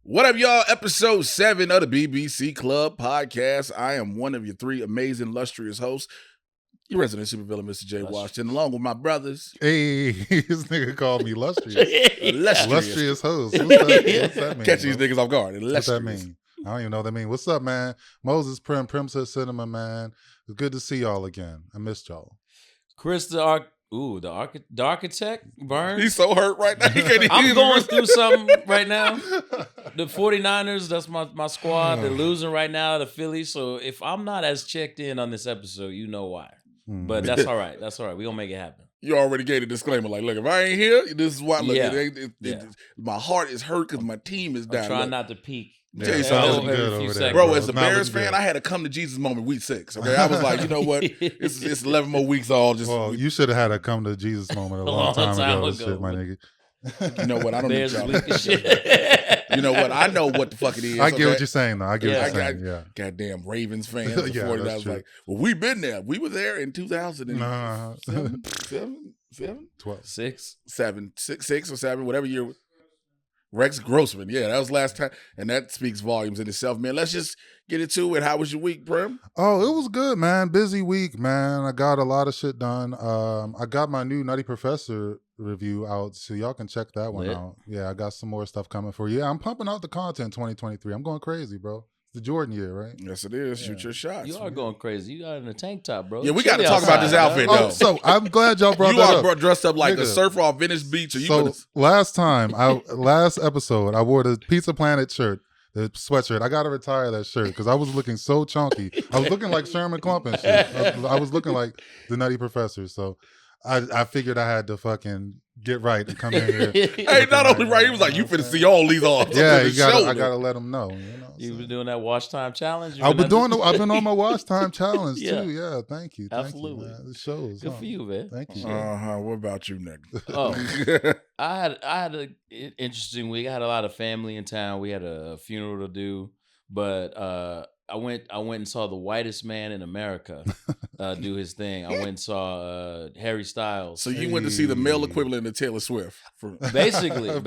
What up, y'all? Episode 7 of the BBC Club podcast. I am one of your three amazing, illustrious hosts, your resident supervillain, Mr. J. Washington, along with my brothers. Hey, this nigga called me illustrious. Illustrious host. What's that mean? Catch these niggas off guard. What's that mean? I don't even know what that mean. What's up, man? Moses Primm said cinema, man. It's good to see y'all again. I missed y'all. Chris the architect, Burns. He's so hurt right now. I'm going through something right now. The 49ers, that's my squad. They're losing right now, the Phillies. So if I'm not as checked in on this episode, you know why. But that's all right. That's all right. We're going to make it happen. You already gave a disclaimer. Like, look, if I ain't here, this is why. Look, my heart is hurt because my team is down. I'm trying not to peak. Tell you something, bro. As a Bears fan, I had a come to Jesus moment week 6. Okay, I was like, you know what? It's 11 more weeks. You should have had a come to Jesus moment a long time ago. Shit, my nigga. You know what? I don't need y'all. Shit. You know what? I know what the fuck it is. I get what you're saying, though. I get what you're saying. Yeah. Goddamn Ravens fans. The 49ers. I was like, well, we've been there. We were there in 2007, 6 or 7, whatever year. Rex Grossman. Yeah, that was last time. And that speaks volumes in itself, man. Let's just get into it. How was your week, Primm? Oh, it was good, man. Busy week, man. I got a lot of shit done. I got my new Nutty Professor review out, so y'all can check that one out. Yeah, I got some more stuff coming for you. Yeah, I'm pumping out the content 2023. I'm going crazy, bro. It's the Jordan year, right? Yes, it is. Yeah. Shoot your shots. You are going crazy. You got in a tank top, bro. Yeah, we got to talk about this outfit, though. So I'm glad y'all brought that up. You are dressed up like a surfer off Venice Beach. Last episode, I wore the Pizza Planet shirt. The sweatshirt. I gotta retire that shirt because I was looking so chunky. I was looking like Sherman Klump and shit. I was looking like the Nutty Professor. So I figured I had to fucking get right and come in here. Hey, not only right, he was like, you finna see all these off. Yeah, I gotta let them know. You were doing that watch time challenge? I've been on my watch time challenge too. Yeah, thank you. Absolutely. Thank you, it shows. Good for you, man. Thank you. What about you, nigga? Oh, I had an interesting week. I had a lot of family in town. We had a funeral to do, but I went and saw the whitest man in America do his thing. I went and saw Harry Styles. So you went to see the male equivalent of Taylor Swift, basically. Like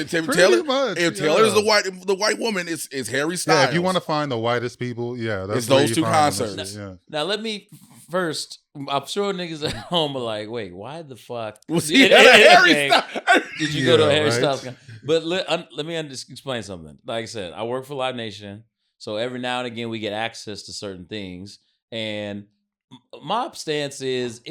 Taylor's the white woman is Harry Styles. Yeah, if you want to find the whitest people, it's those two concerts. Now let me first. I'm sure niggas at home are like, wait, why the fuck? Was he at a Harry Styles? Did you go to a Harry Styles? But let me explain something. Like I said, I work for Live Nation. So every now and again, we get access to certain things. And my stance is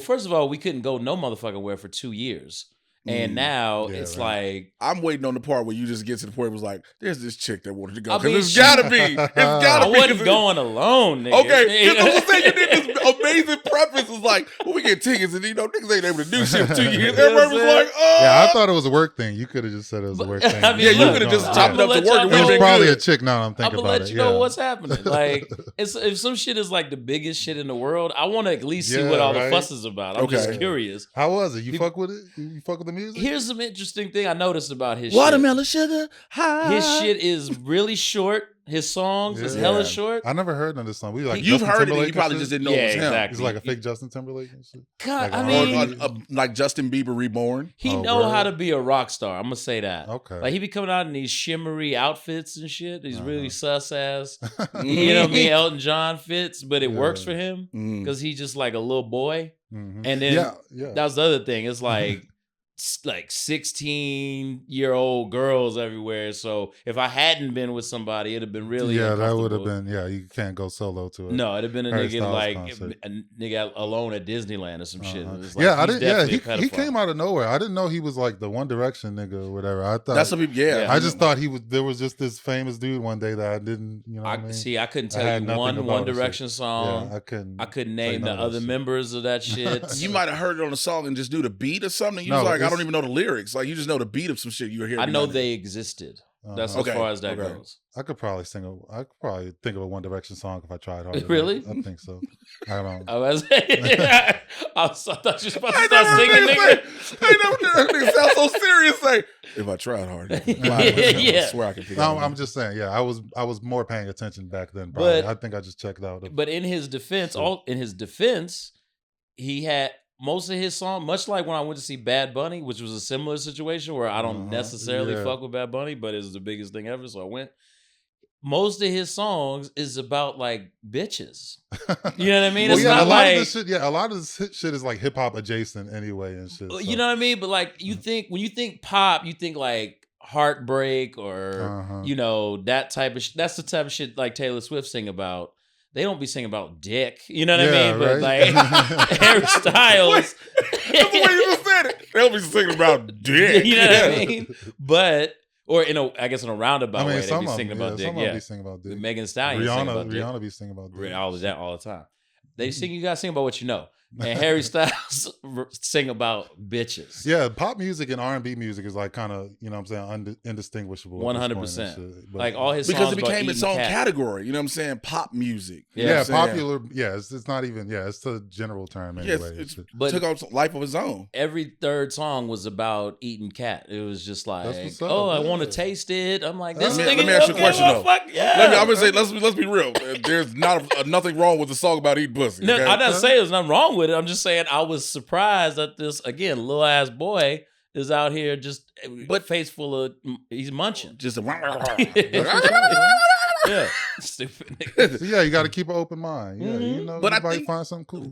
first of all, we couldn't go no motherfucking where for 2 years. And now it's like... I'm waiting on the part where you just get to the point where it was like, there's this chick that wanted to go. Because it's gotta be. I wasn't going alone, nigga. Okay, because I was saying you did this amazing preface. Was like, well, we get tickets and niggas ain't able to do shit for 2 years. Everybody was like, oh. Yeah, I thought it was a work thing. You could have just said it was a work thing. You could have just chopped it up to work. It was probably a chick now I'm thinking about it. I'm going to let you know what's happening. Like, if some shit is like the biggest shit in the world, I want to at least see what all the fuss is about. I'm just curious. How was it? You fuck with it? You fuck with the music? Here's some interesting thing I noticed about his Watermelon sugar high. His shit is really short. His songs is hella short. I never heard of this song. You've heard it, you probably just didn't know it was him. Exactly. He's like a fake Justin Timberlake and shit. God, like Justin Bieber Reborn. He know how to be a rock star. I'm gonna say that. Okay. Like he be coming out in these shimmery outfits and shit. These really sus ass. You know what I mean? Elton John fits, but it works for him because he's just like a little boy. And then that was the other thing. It's like 16-year-old girls everywhere. So if I hadn't been with somebody, it'd have been really that would have been you can't go solo to it. No, it'd have been a nigga alone at Disneyland or some shit. Like, I didn't. He came out of nowhere. I didn't know he was like the One Direction nigga or whatever. I thought that's what people. I just thought he was. There was just this famous dude one day that I didn't. You know, what I mean? See, I couldn't tell you one Direction song. Yeah, I couldn't name the other members of that shit. You might have heard it on a song and just knew the beat or something. You was like, I don't even know the lyrics. Like you just know the beat of some shit you were hearing. I know they existed. That's as far as that goes. I could probably think of a One Direction song if I tried hard. Really? I think so. I don't. I thought you were about to start singing, nigga. I never nigga sound so serious. Like if I tried hard, I swear I could. I'm just saying. Yeah, I was more paying attention back then. Probably. I think I just checked out. But in his defense, he had most of his songs, much like when I went to see Bad Bunny, which was a similar situation where I don't necessarily fuck with Bad Bunny, but it's the biggest thing ever. So I went. Most of his songs is about like bitches. You know what I mean? Well, It's not a lot like of this shit. Yeah, a lot of this shit is like hip hop adjacent anyway and shit. So. you know what I mean. But like you think when you think pop, you think like heartbreak or you know that type of. That's the type of shit like Taylor Swift sing about. They don't be singing about dick. You know what I mean? But like Harry Styles. That's the way you just said it. They don't be singing about dick. You know what I mean? But. Or I guess in a roundabout way, they be singing about dick. Some be singing about dick. Megan Thee Stallion singing about dick. Rihanna be singing about dick. All of that all the time. They sing. You gotta sing about what you know. And Harry Styles sing about bitches. Yeah, pop music and R&B music is like kind of, you know what I'm saying, indistinguishable. 100%. Like all his songs because it became its own cat. category. You know what I'm saying? Pop music. Yeah, popular. Yeah, it's not even. Yeah, it's the general term anyway. Yes, it took on life of its own. Every third song was about eating cat. It was just like, I want to taste it. I'm like, this nigga. Let me ask you a question though. Fuck yeah. I'm gonna say, let's be real. There's nothing wrong with the song about eating pussy. No, okay? I'm not saying there's nothing wrong with it. I'm just saying I was surprised that this again little ass boy is out here just face full of he's munching. Just yeah, stupid. So yeah, you got to keep an open mind. Yeah, you know, but you I might think find something cool.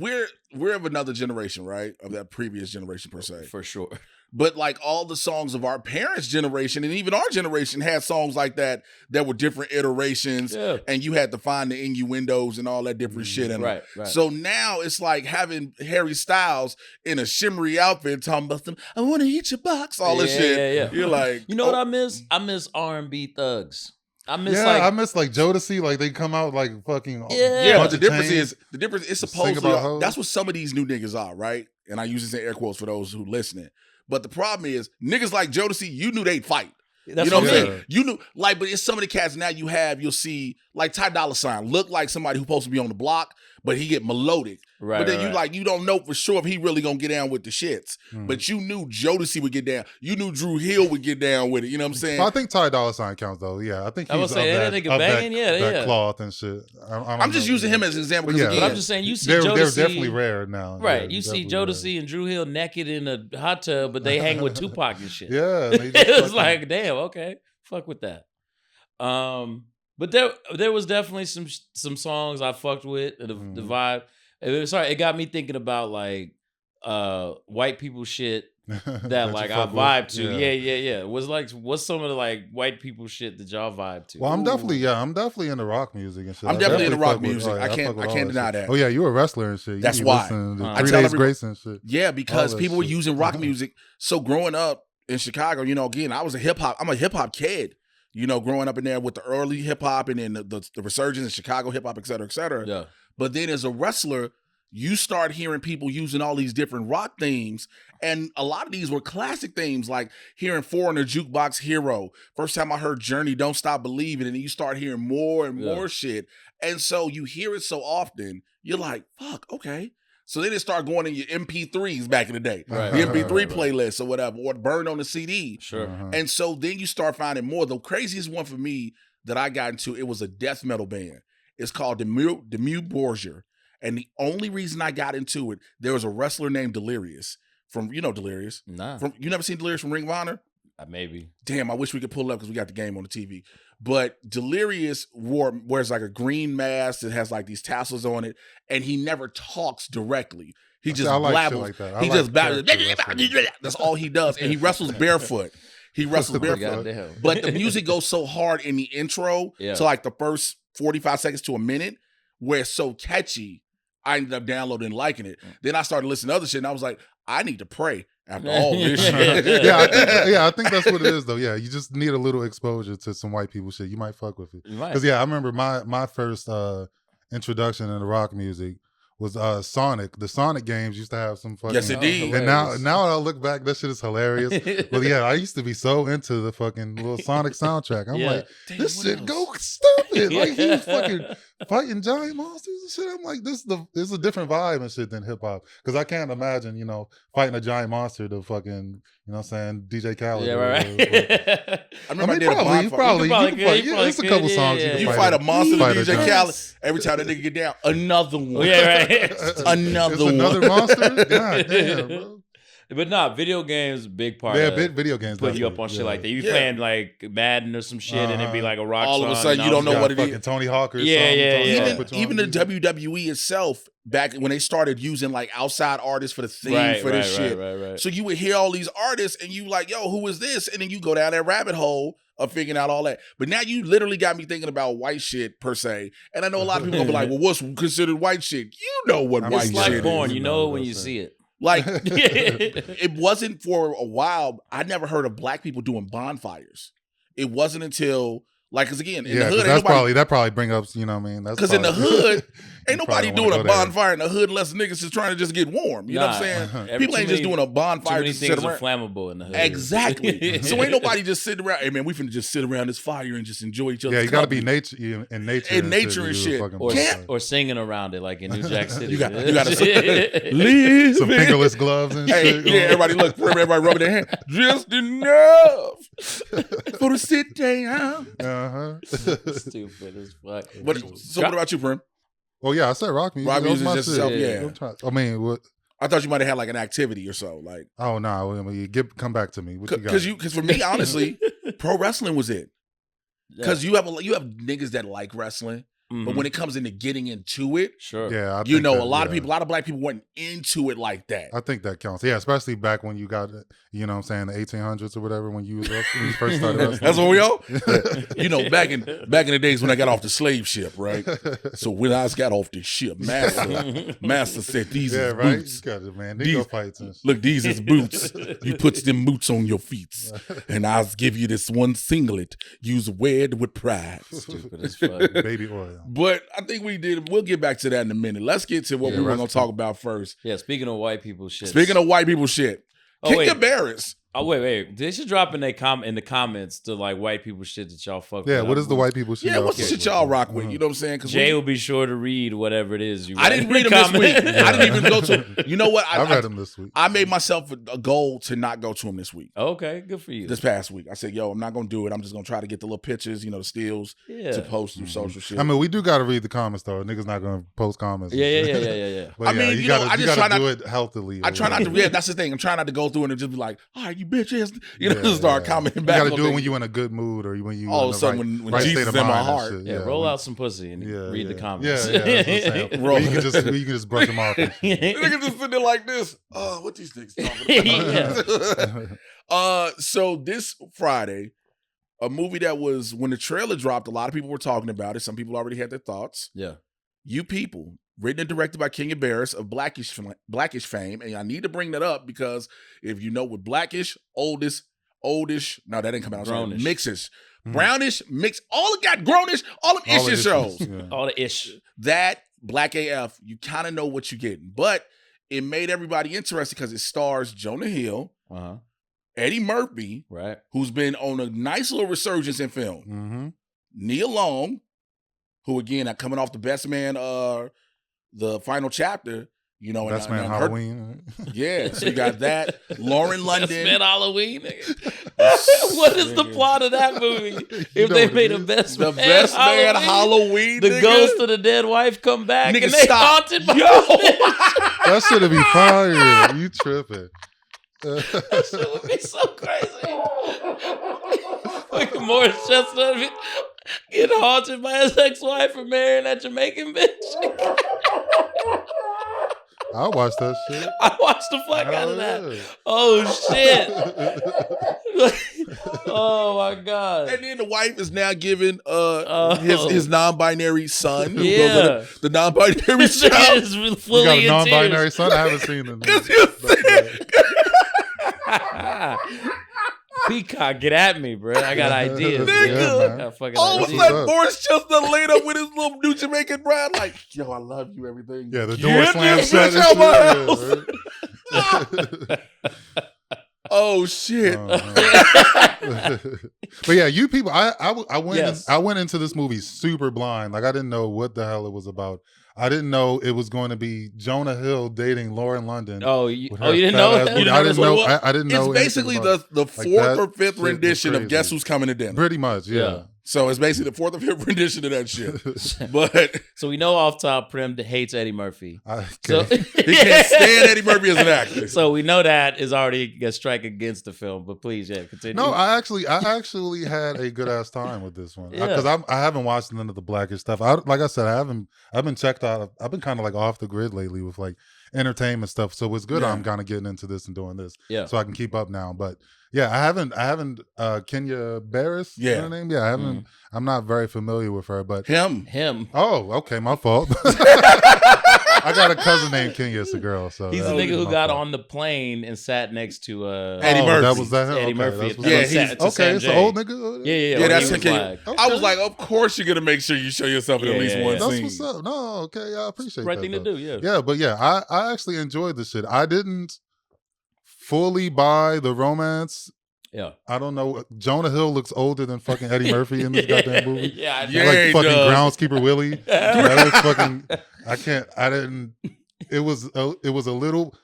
We're of another generation, right? Of that previous generation per se, for sure. But like all the songs of our parents' generation and even our generation had songs like that were different iterations, and you had to find the innuendos and all that different shit in right, them. Right. So now it's like having Harry Styles in a shimmery outfit talking about them. I want to eat your box, all this shit. Yeah. You're like, you know what I miss? I miss R&B thugs. I miss like Jodeci, like they come out like fucking but the difference is it's supposedly that's what some of these new niggas are, right? And I use this in air quotes for those who listening. But the problem is, niggas like Jodeci, you knew they'd fight. That's you know what I'm saying? saying? You knew, like, but it's some of the cats now you'll see, like Ty Dolla $ign look like somebody who's supposed to be on the block, but he get melodic. Right. But then you don't know for sure if he really gonna get down with the shits. But you knew Jodeci would get down. You knew Drew Hill would get down with it. You know what I'm saying? Well, I think Ty Dolla $ign counts though. Yeah, I think he's that cloth and shit. I'm just using him as an example. But I'm just saying, you see they're Jodeci, definitely rare now. Right? You see Jodeci and Drew Hill naked in a hot tub, but they hang with Tupac and shit. Yeah, it's like, damn, okay, fuck with that. But there was definitely some songs I fucked with the vibe. It got me thinking about like white people shit that like I vibe to. Yeah. What's some of the like white people shit that y'all vibe to? Well, I'm definitely into rock music and shit. I'm definitely into rock music. I can't deny that. Oh yeah, you're a wrestler and shit. That's why. I tell Grace and shit. Yeah, because people were using rock music. So growing up in Chicago, you know, again, I'm a hip hop kid. You know, growing up in there with the early hip hop and then the resurgence in Chicago hip hop, et cetera, et cetera. Yeah. But then as a wrestler, you start hearing people using all these different rock themes. And a lot of these were classic themes, like hearing Foreigner, Jukebox Hero. First time I heard Journey, Don't Stop Believing. And then you start hearing more and more shit. And so you hear it so often, you're like, fuck, okay. So then it started going in your MP3s back in the day. Right, the MP3 playlist or whatever, or burned on the CD. Sure. And so then you start finding more. The craziest one for me that I got into, it was a death metal band. It's called Dimmu Borgir. And the only reason I got into it, there was a wrestler named Delirious from, you know Delirious? Nah. You never seen Delirious from Ring of Honor? Maybe. Damn, I wish we could pull it up because we got the game on the TV. But Delirious wears like a green mask that has like these tassels on it, and he never talks directly. He just blabbles. Like that. He just babbles. That's all he does. And he wrestles barefoot. He wrestles barefoot. But the music goes so hard in the intro to like the first 45 seconds to a minute where it's so catchy. I ended up downloading and liking it. Then I started listening to other shit, and I was like, I need to pray after all this shit. I think that's what it is, though. Yeah, you just need a little exposure to some white people shit. You might fuck with it. Because, I remember my first introduction into rock music was Sonic. The Sonic games used to have some fucking... Yes, indeed. And now I look back, that shit is hilarious. But yeah, I used to be so into the fucking little Sonic soundtrack. I'm like, this shit go stupid. Like, he was fucking fighting giant monsters and shit. I'm like, this is a different vibe and shit than hip hop. Because I can't imagine, fighting a giant monster to fucking, what I'm saying, DJ Khaled. Yeah, or- right. or- I remember I did a probably, bonfire. you can fight. Yeah, there's a couple songs You fight a monster to fight a DJ giant- Khaled. Every time that nigga get down, another one. Yeah, right. Another It's one. another monster? God damn, bro. But nah, video games big part. Yeah, of video games. put you up on definitely, shit like that. You Yeah. playing like Madden or some shit, and it'd be like a rock All song. of a sudden, and you don't all know got what it fucking is. Tony Hawk or Yeah, something. yeah, Tony yeah. Hawk Even put you on even the music. WWE itself, back when they started using like outside artists for the theme Right, for this shit. Right. So you would hear all these artists and you like, yo, who is this? And then you go down that rabbit hole of figuring out all that. But now you literally got me thinking about white shit per se. And I know a lot of people gonna be like, well, what's considered white shit? You know what I mean, white It's Yeah, like shit porn. is. You know it when you see it. Like, it wasn't for a while. I never heard of black people doing bonfires. It wasn't until, like, because again, in the hood, that probably bring up, you know what I mean? That's because in the probably- hood, You ain't nobody probably wanna doing a go there. bonfire in the hood unless niggas is trying to just get warm. You know what I'm saying? People ain't just doing a Too bonfire many just to things sit are around. flammable in the hood. Exactly. So ain't nobody just sitting around. Hey man, we finna just sit around this fire and just enjoy each other. Yeah, you got to be in nature In and nature and to do a shit. fucking or bonfire. or singing around it like in New Jack City. You got to Some some fingerless gloves and Hey, shit. yeah, everybody look, everybody rubbing their hand. Just enough for the sit down. Uh-huh. Stupid as fuck. But so what about you, Primm? Oh yeah, I said rock music. Rock That was music my just shit. itself, yeah. yeah. I'm trying- I mean, what? I thought you might have had like an activity or so, like Oh no, I mean, come back to me. What you got? because for me, honestly, pro wrestling was it. Because you have niggas that like wrestling, but when it comes into getting into it, sure, yeah, I you think know, that, a lot of yeah. people, a lot of black people weren't into it like that. I think that counts. Yeah, especially back when you got, you know what I'm saying, the 1800s or whatever, when you first started wrestling. That's what we all. You know, back in the days when I got off the slave ship, right? So when I got off the ship, master said, "These Yeah, is right. boots. You got it, man. These- Nigga fights and shit. Look, these is boots. You put them boots on your feet, and I'll give you this one singlet. Use wear it with pride." stupid as fuck. Baby oil. But I think we'll get back to that in a minute. Let's get to what Yeah, we were right. going to talk about first. Yeah, speaking of white people shit. Speaking of white people shit, Oh, King wait. of Barris. Oh wait. They should drop in the comments to like white people shit that y'all fuck Yeah, with. what is the white people shit? Yeah, y'all what's the fuck shit with? y'all rock with? Mhm. You know what I'm saying? 'Cause Jay will be sure to read whatever it is you I write didn't in read the them this week. comments. I didn't even go to. You know what? I read them this week. I made myself a goal to not go to him this week. Okay, good for you. This past week, I said, "Yo, I'm not gonna do it. I'm just gonna try to get the little pictures, you know, the stills yeah. to post through social shit." I mean, we do got to read the comments though. Niggas not gonna post comments. and Yeah. shit. But I yeah, mean, you you know, gotta, I you just gotta try do it healthily. I try not to. Yeah, that's the thing. I'm trying not to go through it and just be like, "All right, you bitches," you know, Yeah, start yeah. commenting You back. gotta on do it things. when you in a good mood or when you All in of a the sudden, right, when right Jesus state of in my mind and heart. shit. Yeah, roll out some pussy and read the comments. Yeah, that's what I'm saying. Roll. You can just brush them off. And shit. Niggas just sitting there like this. Oh, what these niggas talking about? So this Friday, a movie that was when the trailer dropped, a lot of people were talking about it. Some people already had their thoughts. Yeah. You People, written and directed by King of Barris of Blackish fame, and I need to bring that up because if you know with Blackish, oldish, no, that didn't come out. Sorry, Grownish. Mixes, brownish, mix, all it got grownish, all of All the issues shows. Yeah. All the ish. That Black AF, you kind of know what you're getting, but it made everybody interested because it stars Jonah Hill, Uh-huh. Eddie Murphy, Right. who's been on a nice little resurgence in film, Mm-hmm. Neil Long, who again are coming off the Best Man, the final chapter, you know, Best and Man her- Halloween. yeah. So you got that, Lauren Best London. Man Halloween. Nigga. What is the plot of that movie? If know they what it made a is? Best The Man Best Man Halloween. the nigga. ghost of the dead wife come back Nigga, and they stop. haunted by Yo. this bitch. That should be fire. You tripping? That shit would be so crazy. Fucking Morris Chestnut getting haunted by his ex-wife for marrying that Jamaican bitch. I'll watch that shit. I watched the fuck out of that. Yeah. Oh shit. Oh my god. And then the wife is now giving Oh. his non-binary son, who Yeah. goes on the non-binary This shit child. is You fully got a in non-binary tears. son? I haven't seen it. Because you said, Peacock, get at me, bro. I got ideas. Nigga. I got fucking all of a ideas. sudden, up? Morris Chestnut laid up with his little new Jamaican bride, like, yo, I love you, everything. Yeah, the Get door slammed this shut. bitch out my and house. shit. Yeah, right. Oh shit! But yeah, you people, I went Yes. I went into this movie super blind. Like I didn't know what the hell it was about. I didn't know it was going to be Jonah Hill dating Lauren London. Oh, you with her didn't fat know ass that? booty. You didn't I know didn't that's what it know. was? I didn't know. It's anything basically about the Like, fourth or that fifth shit was rendition of crazy. Guess Who's Coming to Dinner. Pretty much, yeah. Yeah. So it's basically the fourth or fifth rendition of that shit. But So we know off top, Primm hates Eddie Murphy. So Okay. he can't stand Eddie Murphy as an actor. So we know that is already a strike against the film. But please, yeah, continue. No, I actually had a good ass time with this one Yeah. because I haven't watched none of the Blackish stuff. Like I said, I've been checked out. I've been kind of like off the grid lately with like entertainment stuff. So it's good. Yeah. I'm kind of getting into this and doing this, Yeah. so I can keep up now. But yeah, I haven't. Kenya Barris, Yeah. her name. Yeah, I haven't. I'm not very familiar with her, but Him. oh, okay, my fault. I got a cousin named Kenya. It's a girl. So He's the that nigga was who my got fault. on the plane and sat next to Eddie Oh, Murphy. That was that. Eddie Okay, Murphy. that's what- Yeah, to he's- Sam okay. It's an J. old nigga. Yeah, Yeah, when that's he was Kenya. like, I was like, of course you're gonna make sure you show yourself in Yeah, at least yeah, one yeah. That's scene. what's up. No, okay, I appreciate right that. thing to though. do. Yeah. Yeah, but yeah, I actually enjoyed the shit. I didn't fully buy the romance. Yeah. I don't know. Jonah Hill looks older than fucking Eddie Murphy in this goddamn movie. Yeah. I know. Yeah, Like he fucking does. groundskeeper Willie. That was fucking. I can't. I didn't. It was a little.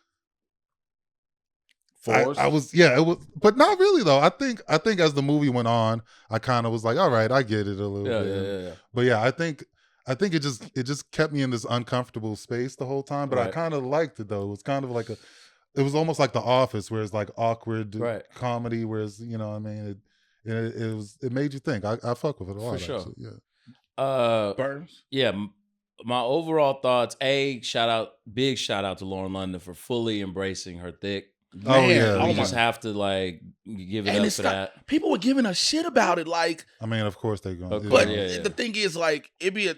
Forced. I was it was, but not really though. I think as the movie went on, I kind of was like, all right, I get it a little Yeah, bit. yeah. But yeah, I think it just kept me in this uncomfortable space the whole time. But I Right. kind of liked it though. It was kind of like it was almost like The Office, where it's like awkward Right. comedy, whereas what I mean, it made you think. I fuck with it a lot. For sure. Actually. Yeah. Burns. Yeah. My overall thoughts. Big shout out to Lauren London for fully embracing her thick. Oh, yeah. We Oh, just my. have to like give it And up it's for not, that. people were giving a shit about it, like. I mean, of course they're going. Of But course, yeah. the thing is, like, it'd be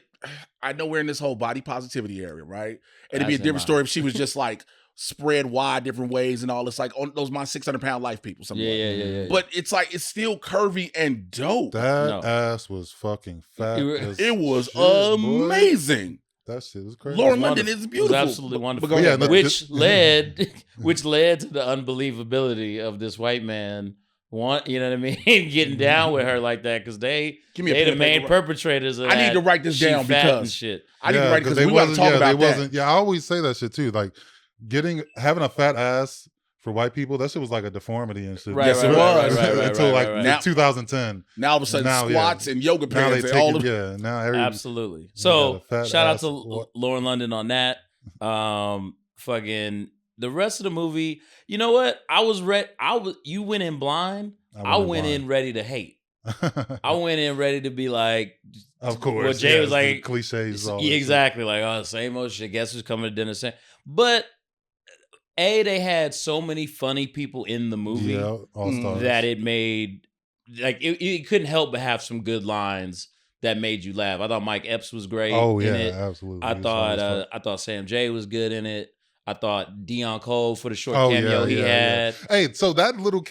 I know we're in this whole body positivity area, right? It'd be a As am different I. story if she was just like spread wide different ways and all this, like on those my 600-pound life people. Something like that. Yeah. But it's like it's still curvy and dope. That No. ass was fucking fat. It was shit, boy. amazing. That shit was crazy. Lauren It was London wonderful. is It beautiful. was absolutely wonderful. But go ahead, Yeah, Burns. which led to the unbelievability of this white man. You know what I mean? Getting down with her like that because they Give me a the pen and main paper. perpetrators of I need that. to write this She down fat and because shit. I need to write because they we got to wasn't- talk yeah, about they that. wasn't- Yeah, I always say that shit too. Like having a fat ass for white people, that shit was like a deformity and shit. Right, Yes, it was. Until like right. Now- 2010. Now all of a sudden, Now, yeah. squats and yoga Now they pants and take all it. of Yeah. Now Absolutely. got a So fat shout out ass. to What? Lauren London on that. Fucking the rest of the movie. You know what? I was ready. You went in blind. I went in ready to hate. I went in ready to be like, of course. Well, Jay was the like, cliches. All yeah, that exactly. Like, oh, same old shit. Guess who's coming to dinner? But they had so many funny people in the shit. movie Yeah, all stars. that it made like it couldn't help but have some good lines that made you laugh. I thought Mike Epps was great. Oh yeah, in it. absolutely. I He was funny as fuck. thought Sam J was good in it. I thought Dion Cole for the short Oh, cameo yeah, he yeah, had. Hey, so that little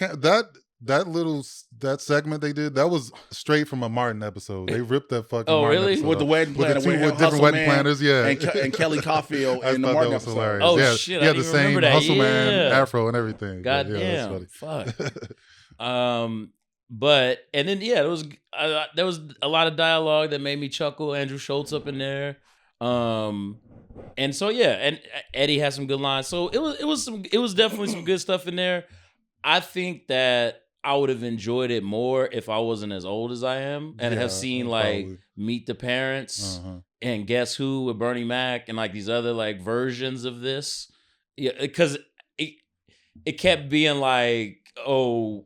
that segment they did, that was straight from a Martin episode. They ripped that fucking Oh, Martin really? episode with the up. wedding planner, with the two with with different Hustle wedding Man planners, yeah. and Kelly Caulfield I in the thought Martin that was episode. hilarious. Oh, yeah, shit, I yeah, didn't the even remember same that. Hustle Man Yeah. afro and everything. God But, yeah, damn, that's funny. fuck. But and then there was a lot of dialogue that made me chuckle. Andrew Schultz up in there, and so yeah, and Eddie had some good lines. So it was definitely some good stuff in there. I think that I would have enjoyed it more if I wasn't as old as I am and have seen like probably. Meet the Parents Uh-huh. and Guess Who with Bernie Mac and like these other like versions of this. Yeah, because it kept being like, oh,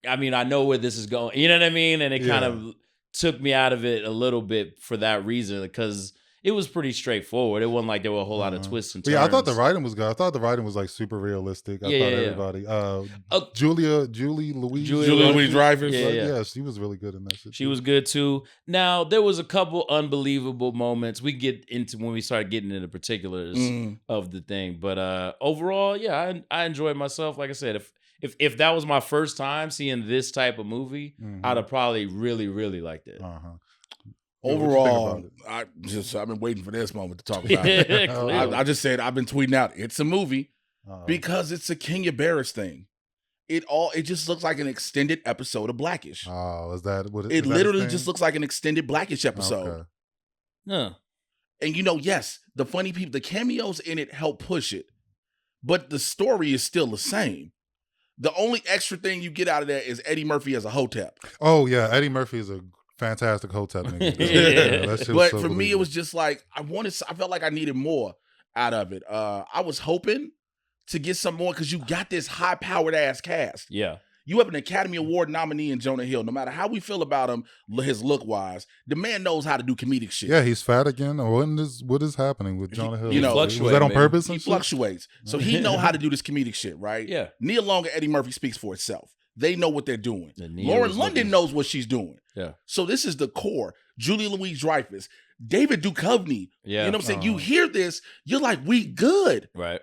I mean, I know where this is going. You know what I mean? And it kind of took me out of it a little bit for that reason because it was pretty straightforward. It wasn't like there were a whole lot of twists and But turns. yeah, I thought the writing was good. I thought the writing was like super realistic. I Yeah, thought yeah, yeah. everybody. Julie Louise. Julie Louis Drivers. Yeah. She was really good in that shit. She was good too. Now there was a couple unbelievable moments. We get into when we start getting into particulars of the thing, but overall, yeah, I enjoyed myself. Like I said, if that was my first time seeing this type of movie, I'd have probably really, really liked it. Uh-huh. Overall, I've been waiting for this moment to talk about it. Clearly. I just said I've been tweeting out it's a movie Uh-huh. because it's a Kenya Barris thing. it just looks like an extended episode of Blackish. Oh, is that what It literally just looks like an extended Blackish episode. Okay. Huh. And yes, the funny people, the cameos in it help push it, but the story is still the same. The only extra thing you get out of that is Eddie Murphy as a hotep. Oh yeah, Eddie Murphy is a fantastic hotep nigga. That shit was But so for me, it believable. was just like I felt like I needed more out of it. I was hoping to get some more because you got this high-powered ass cast. Yeah. You have an Academy Award nominee in Jonah Hill. No matter how we feel about him, his look-wise, the man knows how to do comedic shit. Yeah, he's fat again. Or what is happening with Jonah Hill? Was that on purpose? He fluctuates. So he know how to do this comedic shit, right? Yeah. Nia Long and Eddie Murphy speaks for itself. They know what they're doing. Nia Lauren was London looking- knows what she's doing. Yeah. So this is the core. Julie Louis-Dreyfus, David Duchovny. Yeah. You know what I'm saying? You hear this, you're like, we good. Right.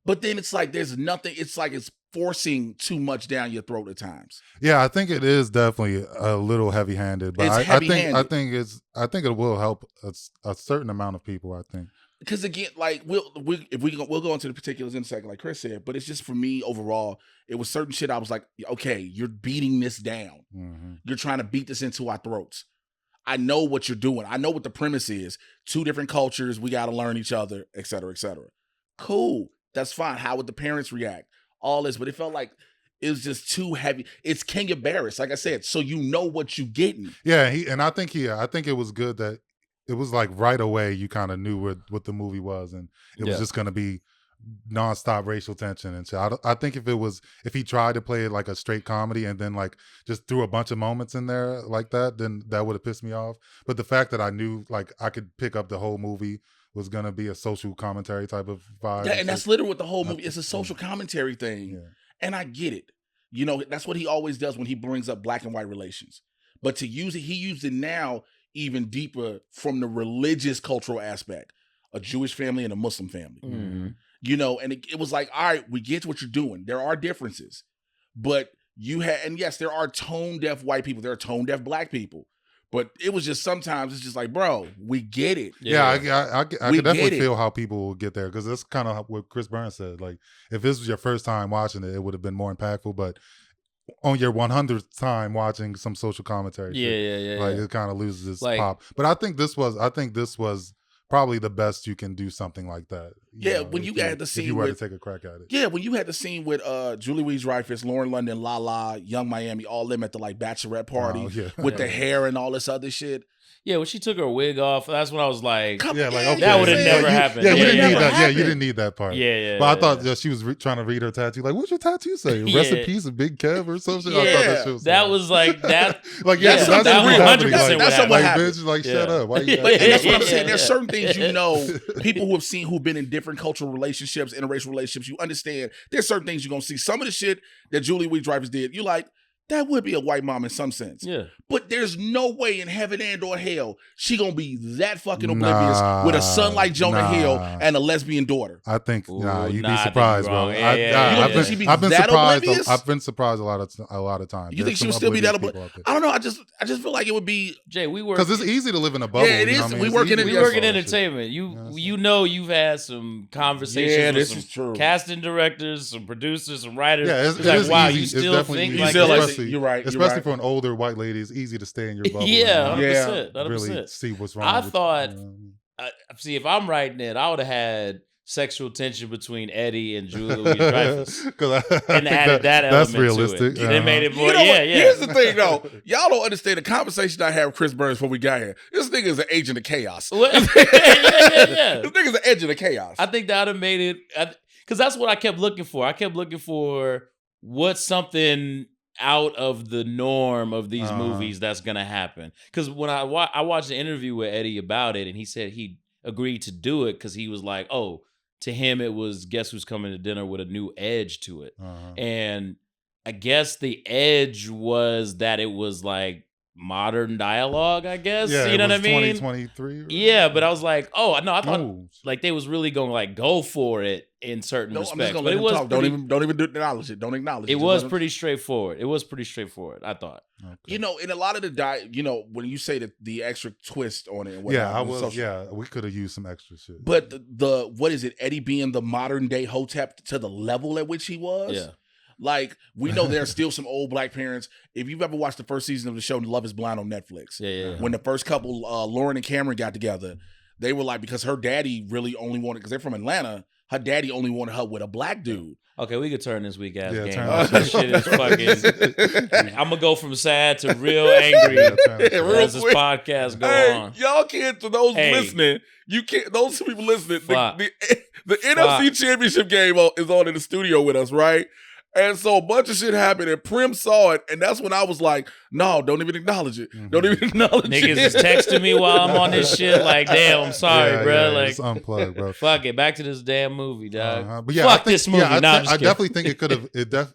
But then it's like there's nothing. It's like it's forcing too much down your throat at times. Yeah, I think it is definitely a little heavy-handed, but It's I heavy-handed. think it will help a certain amount of people. I think. Because again, like we'll go into the particulars in a second, like Chris said. But it's just for me overall, it was certain shit. I was like, okay, you're beating this down. Mm-hmm. You're trying to beat this into our throats. I know what you're doing. I know what the premise is. Two different cultures. We got to learn each other, et cetera, et cetera. Cool. That's fine. How would the parents react? All this, but it felt like it was just too heavy. It's Kenya Barris, like I said, so you know what you getting. Yeah, I think it was good that it was like right away you kind of knew what the movie was, and it was just going to be nonstop racial tension and shit. I think if he tried to play it like a straight comedy and then like just threw a bunch of moments in there like that, then that would have pissed me off. But the fact that I knew like I could pick up the whole movie was gonna be a social commentary type of vibe. Yeah, and that's literally what the whole movie is, a social commentary thing. Yeah. And I get it. That's what he always does when he brings up black and white relations. But to use it, he used it now even deeper from the religious cultural aspect. A Jewish family and a Muslim family. Mm-hmm. And it was like, all right, we get what you're doing. There are differences. But and yes, there are tone deaf white people. There are tone deaf black people. But it was just sometimes it's just like, bro, we get it. Yeah, I could We definitely get it. feel how people will get there because that's kind of what Chris Burns said. Like, if this was your first time watching it, it would have been more impactful. But on your 100th time watching some social commentary, shit, like it kind of loses its pop. But I think this was probably the best you can do something like that. When you had the scene if you were to take a crack at it. Yeah, when you had the scene with Julie Louis-Dreyfus, Lauren London, Lala, Young Miami, all them at the like bachelorette party with the hair and all this other shit. Yeah, when she took her wig off, that's when I was like, okay. That would have never happened. Yeah, you didn't need that. Yeah, you didn't need that part. Yeah. But I thought she was trying to read her tattoo. Like, what's your tattoo say? Rest in peace of Big Kev or something. Yeah, I thought that shit was that was like that. Like, that's that 100% that's what happened. Bitch, like, shut up. Why you and that's what I'm saying. There's certain things people who've been in different cultural relationships, interracial relationships, you understand there's certain things you're gonna see. Some of the shit that Julie Louis-Dreyfus did, you like, that would be a white mom in some sense. Yeah. But there's no way in heaven and or hell she gonna be that fucking oblivious with a son like Jonah Hill and a lesbian daughter. I think you'd be I think surprised, you're bro. wrong. I've been that surprised. oblivious? I've been surprised a lot of times. You think she would still be that oblivious? I don't know. I just feel like it would be. Jay, we work because it's easy to live in a bubble. Yeah, it is. We work in entertainment. You've had some conversations with some casting directors, some producers, some writers. Yeah, it's like, wow, easy. you still think like this? You're right. Especially for an older white lady, it's easy to stay in your bubble. Yeah, 100%. Really see what's wrong. I thought, see, if I'm writing it, I would have had sexual tension between Eddie and Julie Louis-Dreyfus, and added that element that's realistic. to it. It made it more. Here's the thing, though. Y'all don't understand the conversation I had with Chris Burns before we got here. This nigga is an agent of chaos. This nigga's an agent of chaos. I think that would have made it, because that's what I kept looking for. I kept looking for what's something out of the norm of these movies that's gonna happen. Because when I watched an interview with Eddie about it, and he said he agreed to do it because he was like, oh, to him it was Guess Who's Coming to Dinner with a new edge to it. And I guess the edge was that it was like modern dialogue, I guess. Yeah, you know what I mean? 2023. Yeah, but I was like, oh no, I thought like they was really going to like go for it in certain respects. But it was talk. Don't even acknowledge it. Don't acknowledge it. It was pretty straightforward. I thought. Okay. In a lot of the when you say that the extra twist on it and whatnot. We could have used some extra shit. But the what is it? Eddie being the modern day Hotep to the level at which he was. Yeah. Like, we know there are still some old black parents. If you've ever watched the first season of the show Love is Blind on Netflix, when the first couple, Lauren and Cameron, got together, they were like, because her daddy really only wanted, because they're from Atlanta, her daddy only wanted her with a black dude. Okay, we could turn this weak ass game turn off. this This shit is fucking. I'm gonna go from sad to real angry as this podcast go on. Y'all can't. To those listening, you can't. Those people listening, the NFC Championship game is on in the studio with us, right? And so a bunch of shit happened, and Primm saw it, and that's when I was like, "No, don't even acknowledge it. Don't even acknowledge it." Niggas is texting me while I'm on this shit. Like, damn, I'm sorry, bro. Like, just unplug, bro. Fuck it, back to this damn movie, dog. But yeah, fuck this movie. Yeah, I definitely think it could have.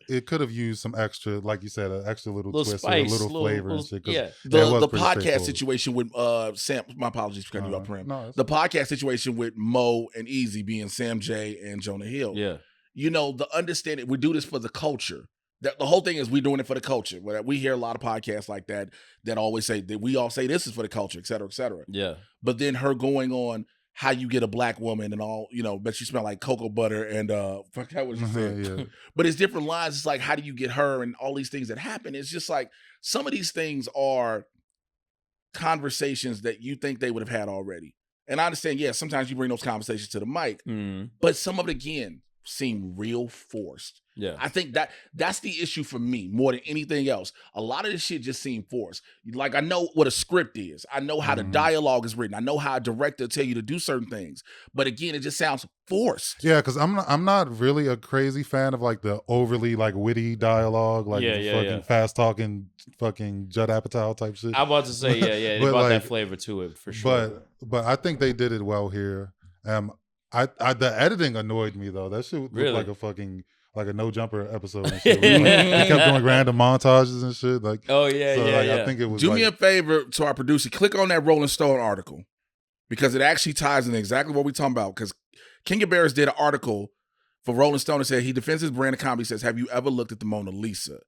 It could have used some extra, like you said, an extra little twist spice, or a little flavor and shit. Yeah, the podcast situation with Sam. My apologies for cutting you off, Primm. No, the podcast situation with Mo and Easy being Sam J and Jonah Hill. Yeah, you know, the understanding, we do this for the culture. The whole thing is we're doing it for the culture. We hear a lot of podcasts like that always say that we all say this is for the culture, et cetera, et cetera. Yeah. But then her going on how you get a black woman and all, you know, but she smell like cocoa butter and fuck that what she said. But it's different lines. It's like, how do you get her and all these things that happen? It's just like some of these things are conversations that you think they would have had already. And I understand, yeah, sometimes you bring those conversations to the mic, but some of it again seem real forced. Yeah, I think that's the issue for me more than anything else. A lot of this shit just seemed forced. Like, I know what a script is. I know how the dialogue is written. I know how a director tell you to do certain things. But again, it just sounds forced. Yeah, because I'm not really a crazy fan of like the overly like witty dialogue, like fucking fast talking, fucking Judd Apatow type shit. I'm about to say, they brought that flavor to it for sure. But I think they did it well here. The editing annoyed me though. That shit looked like a fucking like a No Jumper episode and shit. They kept doing random montages and shit. Like, I think it was. Do me a favor to our producer. Click on that Rolling Stone article because it actually ties in exactly what we're talking about. Because Kenya Barris did an article for Rolling Stone and said he defends his brand of comedy. Says, "Have you ever looked at the Mona Lisa?"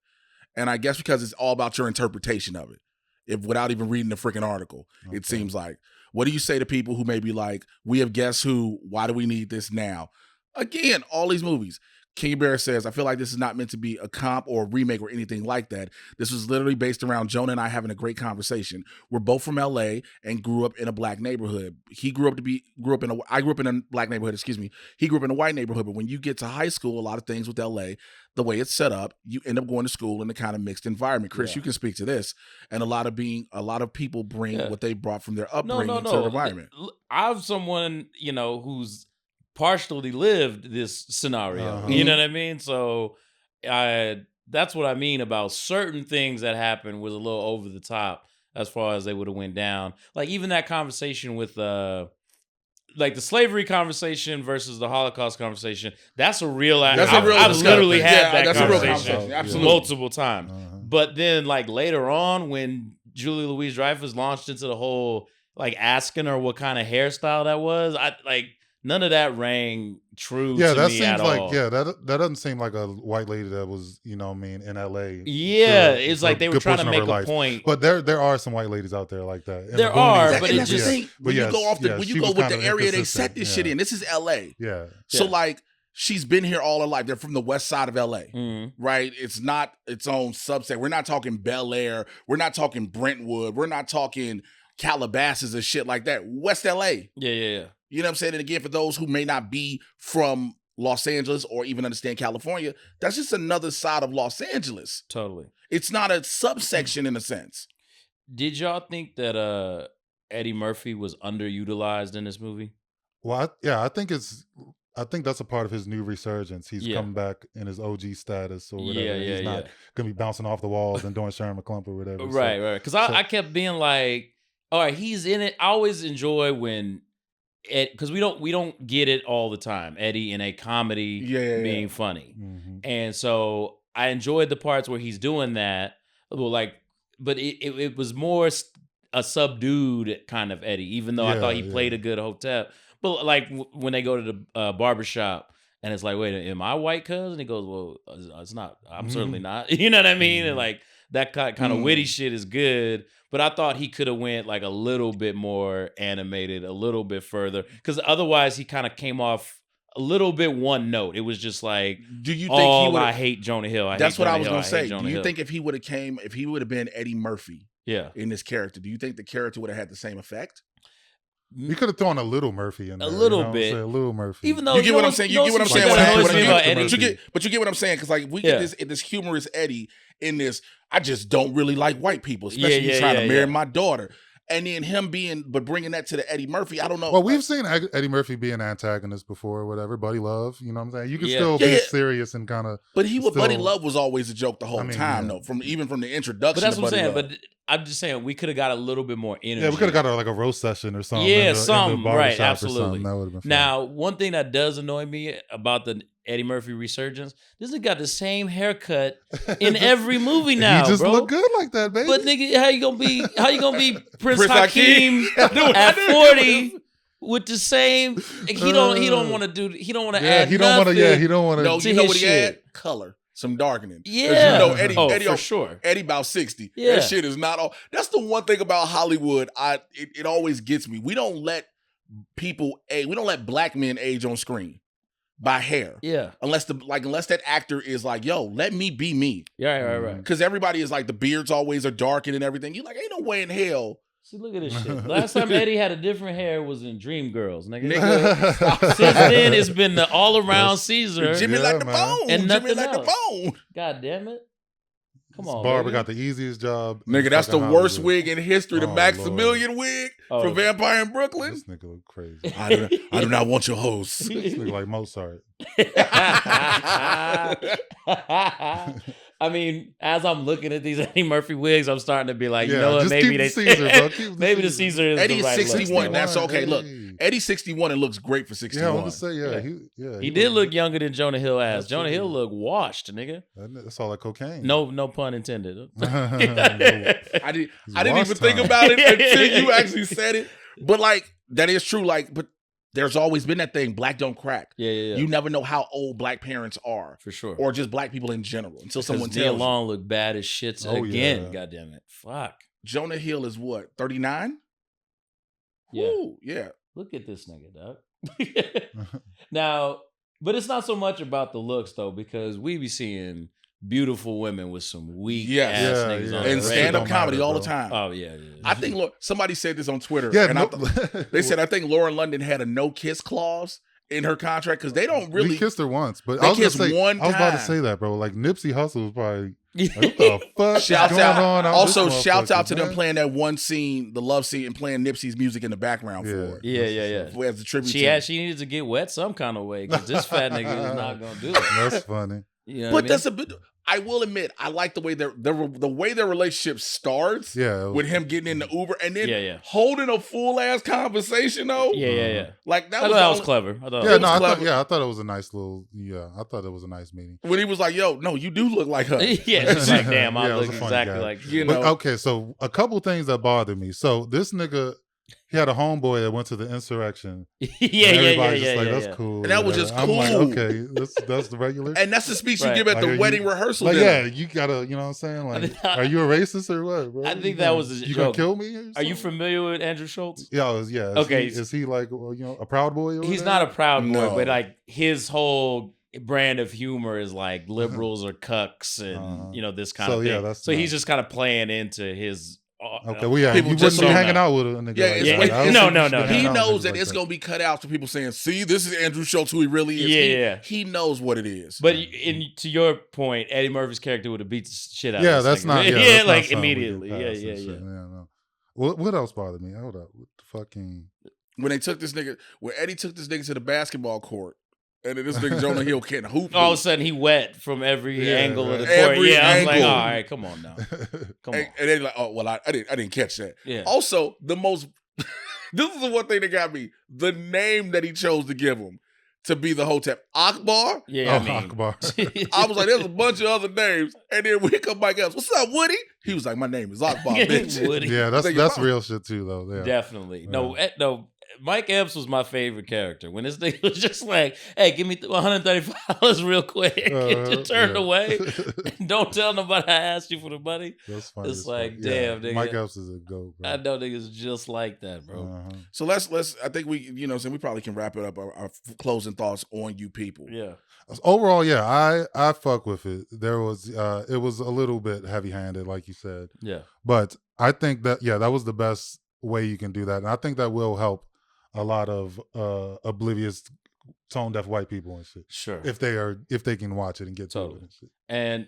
And I guess because it's all about your interpretation of it, without even reading the freaking article, it seems like. What do you say to people who may be like, "We have Guess Who? Why do we need this now?" Again, all these movies. Kenya Barris says, "I feel like this is not meant to be a comp or a remake or anything like that. This was literally based around Jonah and I having a great conversation. We're both from LA and grew up in a black neighborhood. I grew up in a black neighborhood, excuse me. He grew up in a white neighborhood, but when you get to high school, a lot of things with LA, the way it's set up, you end up going to school in a kind of mixed environment. Chris, you can speak to this. And a lot of people bring what they brought from their upbringing to the environment. I'm someone, who's partially lived this scenario. You know what I mean? So that's what I mean about certain things that happened was a little over the top as far as they would have went down. Like even that conversation with like the slavery conversation versus the Holocaust conversation, that's a real. I've literally had that conversation multiple times. But then like later on when Julia Louis-Dreyfus launched into the whole like asking her what kind of hairstyle that was, none of that rang true to me at all. That doesn't seem like a white lady that was, in LA. Yeah, it's like they were trying to make a point. But there are some white ladies out there like that. There are, but it's just when you go with the area they set this shit in. This is LA. Yeah. So like she's been here all her life. They're from the west side of LA, right? It's not its own subset. We're not talking Bel Air. We're not talking Brentwood. We're not talking Calabasas and shit like that. West LA. Yeah. You know what I'm saying? And again, for those who may not be from Los Angeles or even understand California, that's just another side of Los Angeles. Totally. It's not a subsection in a sense. Did y'all think that Eddie Murphy was underutilized in this movie? Well, I think that's a part of his new resurgence. He's come back in his OG status or whatever. He's not gonna be bouncing off the walls and doing Sharon McClump or whatever. Right. Because I kept being like, all right, he's in it. I always enjoy when because we don't get it all the time. Eddie in a comedy being funny. And so I enjoyed the parts where he's doing that. But it was more a subdued kind of Eddie, even though I thought he played a good Hotep. But like when they go to the barbershop and it's like, wait, am I white cousin? He goes, well, it's not. I'm certainly not. You know what I mean? And like that kind of witty shit is good. But I thought he could have went like a little bit more animated, a little bit further. Because otherwise he kind of came off a little bit one note. It was just like, Do you think he would? I hate Jonah Hill. That's what I was going gonna to say. Do you think if he would have been Eddie Murphy Yeah. in this character, do you think the character would have had the same effect? You could have thrown a little Murphy in there. A little you know what I'm bit. saying? A little Murphy. Even though You get what I'm saying? You get what I'm saying? What But But you get what I'm saying? Because like we get this humorous Eddie in this. I just don't really like white people, especially you trying to marry my daughter. And then him bringing that to the Eddie Murphy, I don't know. Well, we've seen Eddie Murphy be an antagonist before, or whatever. Buddy Love, you know what I'm saying? You can still be serious and kind of. But Buddy Love was always a joke the whole time, though. Even from the introduction. But that's to what I'm saying. Love. But I'm just saying we could have got a little bit more energy. Yeah, we could have got like a roast session or something. Yeah, in the something. Right, absolutely. That would have been fun. Now, one thing that does annoy me about the Eddie Murphy resurgence, this nigga got the same haircut in every movie now. He just bro. look good like that, baby. But nigga, how you gonna be Prince Hakeem Hakeem? at 40 with the same? He don't want to do. He don't want to add. He don't want to. Yeah, he don't want to. No, you know what he had? Color. Some darkening. Yeah. You know, Eddie for sure. Eddie about 60. Yeah. That shit is not all. That's the one thing about Hollywood. It always gets me. We don't let people age. We don't let black men age on screen by hair. Yeah. Unless that actor is like, yo, let me be me. Yeah, right. Because everybody is like, the beards always are darkened and everything. You like, ain't no way in hell. See, look at this shit. Last time Eddie had a different hair was in Dreamgirls, nigga. Since then, it's been the all-around Caesar. Jimmy like the man. bone. And Jimmy nothing like the else. bone. God damn it. Come on, Barber baby. got the easiest job. in Nigga, that's the fucking worst Hollywood. wig in history. The Oh, Maximilian wig from Vampire in Brooklyn. This nigga look crazy. I do not want your host. This nigga like Mozart. I mean, as I'm looking at these Eddie Murphy wigs, I'm starting to be like, you know what? just Maybe keep they the Caesar, bro. Keep maybe the Caesar is Eddie's the right 61. look. That's okay. Hey. Look, Eddie's 61 and looks great for Yeah, 61. I want to say, He did look younger than Jonah Hill as. That's Jonah true. Hill looked washed, nigga. That's all that cocaine. No pun intended. I didn't even think about it until you actually said it. But like, that is true. Like, but there's always been that thing, black don't crack. Yeah. You never know how old black parents are. For sure. Or just black people in general until someone Nia tells you. Long looked bad as shit Oh, again. yeah. God damn it. Fuck. Jonah Hill is what, 39? Yeah. Ooh, yeah. Look at this nigga, dog. Now, but it's not so much about the looks though, because we be seeing beautiful women with some weak Yes. ass Yeah, niggas yeah. on And the stand-up Don't comedy matter, all the bro. time. Oh yeah. I think somebody said this on Twitter. Yeah, and no, they said I think Lauren London had a no kiss clause in her contract because they don't really we kissed her once, but They I was gonna kissed say, one I was about to time. say that, bro. Like Nipsey Hussle was probably like, what the fuck Shouts is going out. on? Also, this shouts out motherfucker, to them man? playing that one scene, the love scene, and playing Nipsey's music in the background for it. Yeah. As a tribute to She needed to get wet some kind of way because this fat nigga is not gonna do it. That's funny. You know But what I mean? that's a bit. I will admit, I like the way the way their relationship starts. Yeah, it was- with him getting in the Uber and then Yeah. holding a full ass conversation though. Yeah. Like that I was, thought that was all- clever. I thought Yeah, It no, was I thought, clever. I thought it was a nice little. Yeah, I thought it was a nice meeting. when he was like, "Yo, no, you do look like her." yeah, it's like damn, I Yeah, it was look a funny exactly guy. like You But, know, okay, so a couple things that bothered me. So this nigga, he had a homeboy that went to the insurrection. yeah. And everybody's just like, that's cool. And that was just I'm like, cool. okay, that's the regular. and that's the speech Right. you give at Like, the are wedding you- rehearsal. Like, dinner. yeah, you gotta, you know what I'm saying? Like, are you a racist or what, bro? I think that was a You gonna joke. kill me? Or Are you something? familiar with Andrew Schultz? Yeah, yeah. Okay. Is he like, a proud boy? Or He's whatever? not a proud boy, No. but like his whole brand of humor is like liberals or cucks and this kind So, of thing. yeah, that's so he's not- just kind of playing into his. Okay, well, yeah, People you just wouldn't be don't hanging know. out with a nigga Yeah, like it's- that. it's- I don't no, think no, you should no, hang He out with knows niggas that like it's gonna be cut out for people saying, "See, this is Andrew Schultz, who he really is." Yeah. He knows what it is. But to your point, Eddie Murphy's character would have beat the shit out Yeah, of this that's nigga. not. Yeah, yeah, that's not like something we immediately. get Yeah, past yeah, and yeah. shit. No. What else bothered me? Hold up. What the fucking. when they took this nigga, when Eddie took this nigga to the basketball court, and then this nigga Jonah Hill can't hoop. All of a sudden, he wet from every Yeah, angle of the right. court. Every Yeah, I was like, angle. all right, come on now, come on. And they're like, "Oh, well, I didn't catch that." Yeah. Also, the most. This is the one thing that got me: the name that he chose to give him to be the Hotep, Akbar. Yeah, I mean, Akbar. I was like, "There's a bunch of other names," and then we come back else. What's up, Woody? He was like, "My name is Akbar, bitch." Woody. Yeah, Think that's you're real shit too, though. Yeah. Definitely. Yeah. No, Mike Epps was my favorite character. When this thing was just like, hey, give me $135 real quick. And just turned away. And don't tell nobody I asked you for the money. That's funny. It's like, damn, nigga. Mike Epps is a goat, bro. I know niggas just like that, bro. So let's. I think we, so we probably can wrap it up. Our closing thoughts on You People. Yeah. Overall, yeah, I fuck with it. There was, it was a little bit heavy handed, like you said. Yeah. But I think that that was the best way you can do that, and I think that will help a lot of oblivious, tone deaf white people and shit. Sure. If they can watch it and get to it and shit. And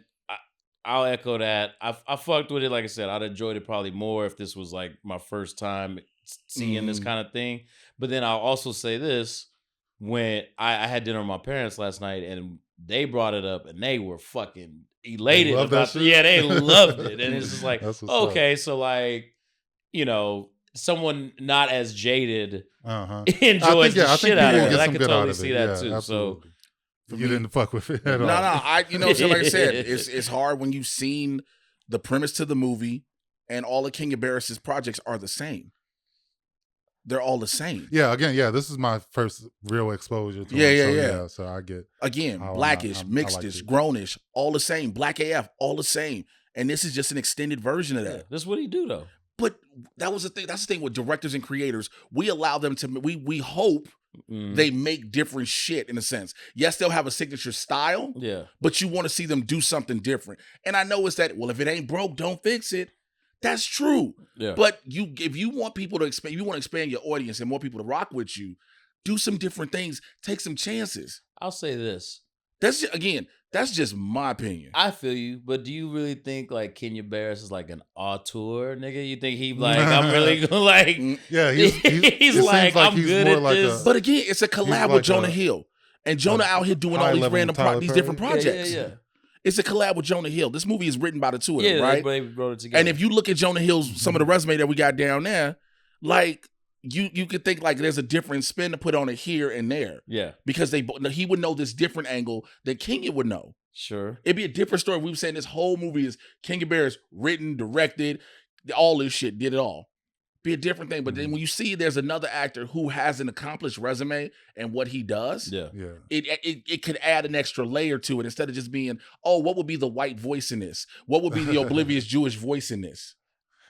I'll echo that. I fucked with it. Like I said, I'd enjoyed it probably more if this was like my first time seeing this kind of thing. But then I'll also say this: when I had dinner with my parents last night, and they brought it up, and they were fucking elated about it. Yeah, they loved it, and it's just like, okay, so like, someone not as jaded enjoys the shit out of it. I can totally see that too. Absolutely. So you didn't fuck with it at all. No. So like I said, it's hard when you've seen the premise to the movie, and all of Kenya Barris's projects are the same. They're all the same. Yeah, again, this is my first real exposure to him. So I get Blackish, mixedish, grownish, all the same. Black AF, all the same. And this is just an extended version of that. Yeah, that's what he do though. But that was the thing. That's the thing with directors and creators. We allow them to. We hope they make different shit in a sense. Yes, they'll have a signature style. Yeah. But you want to see them do something different. And I know it's that. Well, if it ain't broke, don't fix it. That's true. Yeah. But if you want people to expand, you want to expand your audience and more people to rock with you, do some different things. Take some chances. I'll say this. That's just my opinion. I feel you, but do you really think like Kenya Barris is like an auteur, nigga? You think he like, I'm really gonna like? Yeah, he's like, I'm good at this. But again, it's a collab with Jonah Hill, and Jonah out here doing all these random these different projects. Yeah. It's a collab with Jonah Hill. This movie is written by the two of them, yeah, right? They wrote it together. And if you look at Jonah Hill's some of the resume that we got down there, like you could think like there's a different spin to put on it here and there. Yeah, because he would know this different angle that Kenya would know. Sure, it'd be a different story. We were saying this whole movie is Kenya Barris written, directed, all this shit, did it all. Be a different thing. But then when you see there's another actor who has an accomplished resume and what he does, it could add an extra layer to it instead of just being, oh, what would be the white voice in this? What would be the oblivious Jewish voice in this?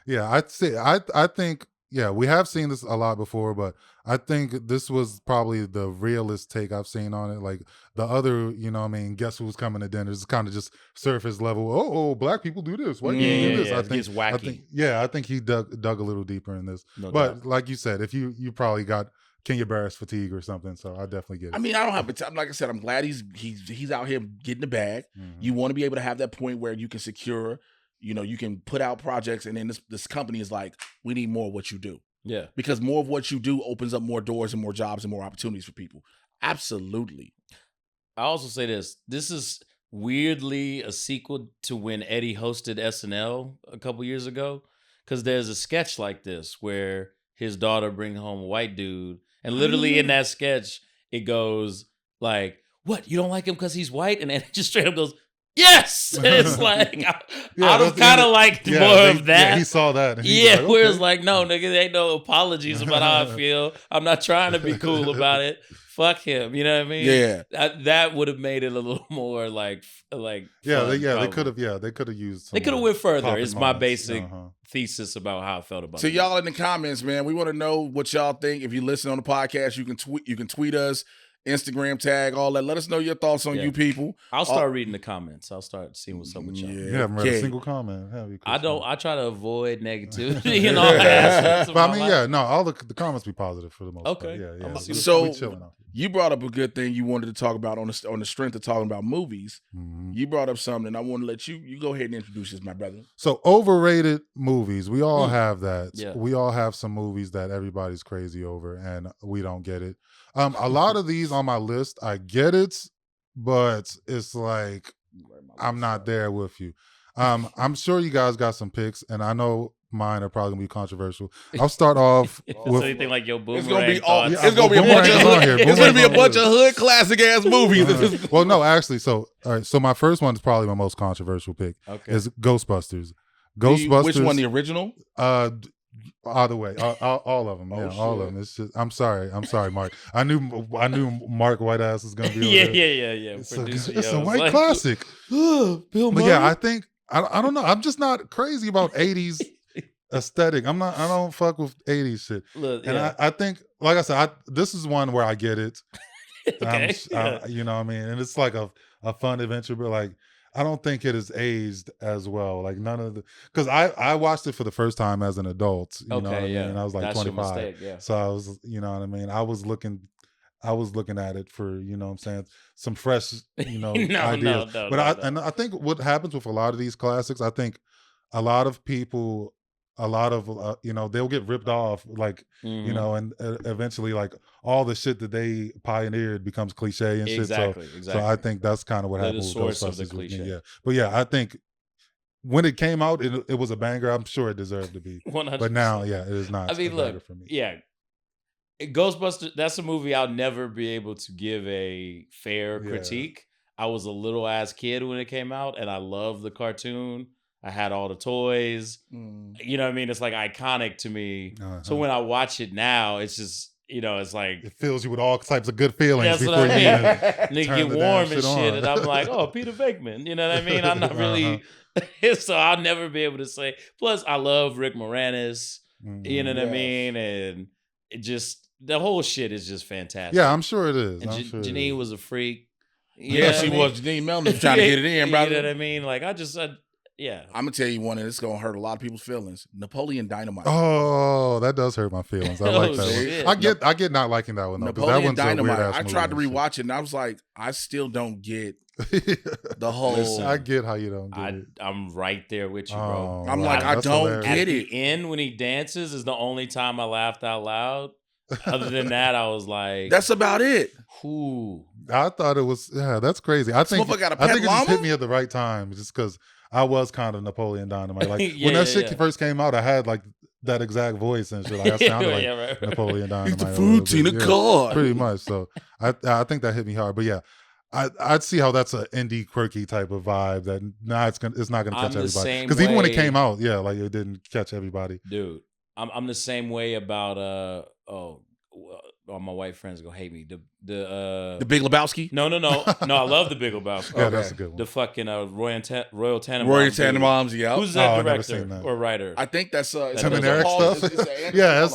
Yeah, I'd say I think we have seen this a lot before, but I think this was probably the realest take I've seen on it. Like the other, Guess Who's Coming to Dinner is kind of just surface level. Oh, black people do this. White people do this. I think it's wacky. I think he dug a little deeper in this. No doubt. Like you said, if you probably got Kenya Barris fatigue or something, so I definitely get it. I mean, I don't have like I said, I'm glad he's out here getting the bag. Mm-hmm. You want to be able to have that point where you can secure. You can put out projects, and then this company is like, we need more of what you do. Yeah. Because more of what you do opens up more doors and more jobs and more opportunities for people. Absolutely. I also say this. This is weirdly a sequel to when Eddie hosted SNL a couple years ago. Because there's a sketch like this where his daughter brings home a white dude. And literally in that sketch, it goes like, what? You don't like him because he's white? And Eddie just straight up goes, yes! And it's like, I would kind of liked more of that. Yeah, he saw that. Yeah, where it's like, no, nigga, there ain't no apologies about how I feel. I'm not trying to be cool about it. Fuck him. You know what I mean? Yeah. That would have made it a little more like. They could have used. They could have went further. It's my basic thesis about how I felt about it. So y'all in the comments, man, we want to know what y'all think. If you listen on the podcast, you can tweet us. Instagram tag, all that. Let us know your thoughts on You People. I'll start reading the comments. I'll start seeing what's up with y'all. You haven't read a single comment, have you? I don't. I try to avoid negativity and all that. But I mean, all the comments be positive for the most part. Yeah. So you brought up a good thing you wanted to talk about on the strength of talking about movies. Mm-hmm. You brought up something, and I want to let you go ahead and introduce this, my brother. So overrated movies. We all have that. Yeah. We all have some movies that everybody's crazy over, and we don't get it. A lot of these on my list, I get it, but it's like I'm not there with you. I'm sure you guys got some picks, and I know mine are probably gonna be controversial. I'll start off with anything like your boomerang. It's gonna be a bunch of hood classic ass movies. Well, no, actually. So, all right. So my first one is probably my most controversial pick. Okay. Is Ghostbusters. Which one? The original? All the way, all of them, Oh, all of shit. them. It's just, I'm sorry, Mark. I knew Mark Whiteass was gonna be over Yeah, there. yeah. It's Producer, it's a yo, white like, classic. Bill But Murray. yeah, I think I don't know. I'm just not crazy about 80s aesthetic. I don't fuck with 80s shit. Look, And yeah. I think, like I said, this is one where I get it. Okay. Yeah. You know what I mean? And it's like a fun adventure, but like, I don't think it is aged as well. Like none of the, because I watched it for the first time as an adult. You know what I Okay, mean? yeah. I was like That's your 25. mistake, yeah. So I was, you know what I mean? I was looking at it for, you know what I'm saying, some fresh, ideas. But and I think what happens with a lot of these classics, I think a lot of people, they'll get ripped off, like, Mhm. and eventually, like, all the shit that they pioneered becomes cliche and shit. Exactly. So I think that's kind of what They're the happened with source of the Ghostbusters with me. cliche. Yeah, but yeah, I think when it came out, it was a banger. I'm sure it deserved to be. 100%. But now, yeah, it is not I mean, a banger look, for me. yeah. Ghostbusters, that's a movie I'll never be able to give a fair Yeah. critique. I was a little ass kid when it came out, and I loved the cartoon. I had all the toys. You know what I mean? It's like iconic to me. So when I watch it now, it's just, it's like, It fills you with all types of good feelings that's what before I you mean. even Nigga turn get the damn warm and shit shit, on. and I'm like, oh, Peter Venkman. You know what I mean? I'm not really, so I'll never be able to say. Plus, I love Rick Moranis. You know what I Yes. mean? And it just, the whole shit is just fantastic. Yeah, I'm sure it is. And I'm sure it Janine is. was a freak. You Yeah, know she what I mean? was. Janine Melton was trying to get it in, brother. You know what I mean? Like, yeah. I'm gonna tell you one, and it's gonna hurt a lot of people's feelings. Napoleon Dynamite. Oh, that does hurt my feelings. I like Oh, that shit. one. I get not liking that one though, because that Napoleon one's Dynamite. a weird ass I tried to movie and rewatch it, and I was like, I still don't get the whole. Listen, I get how you don't get it. I'm right there with you, bro. Oh, I'm wow, like, I that's don't hilarious. At get it. the end, when he dances, is the only time I laughed out loud. Other than that, I was like, That's about it. whoo. I thought it was, that's crazy. I think motherfucker got a I pet think it just llama? hit me at the right time, just because I was kind of Napoleon Dynamite. Like Yeah, when that yeah, shit yeah. first came out, I had like that exact voice and shit. Like I sounded like Yeah, right. Napoleon Dynamite. He's the a food little Tina bit. God. Pretty much. So I think that hit me hard. But yeah, I'd see how that's an indie quirky type of vibe that it's not gonna I'm catch the everybody. same Because even when it way- came out, yeah, like it didn't catch everybody. Dude, I'm the same way about all my white friends gonna hate me. The Big Lebowski. No, I love the Big Lebowski. Yeah, Okay. that's a good one. The fucking Royal Tenenbaums. Roy dude. Tannenbaums. Yeah. Who's Oh, that I've never seen director that. or writer? I think that's Tim Tim and Those are Eric Paul- stuff. Yeah,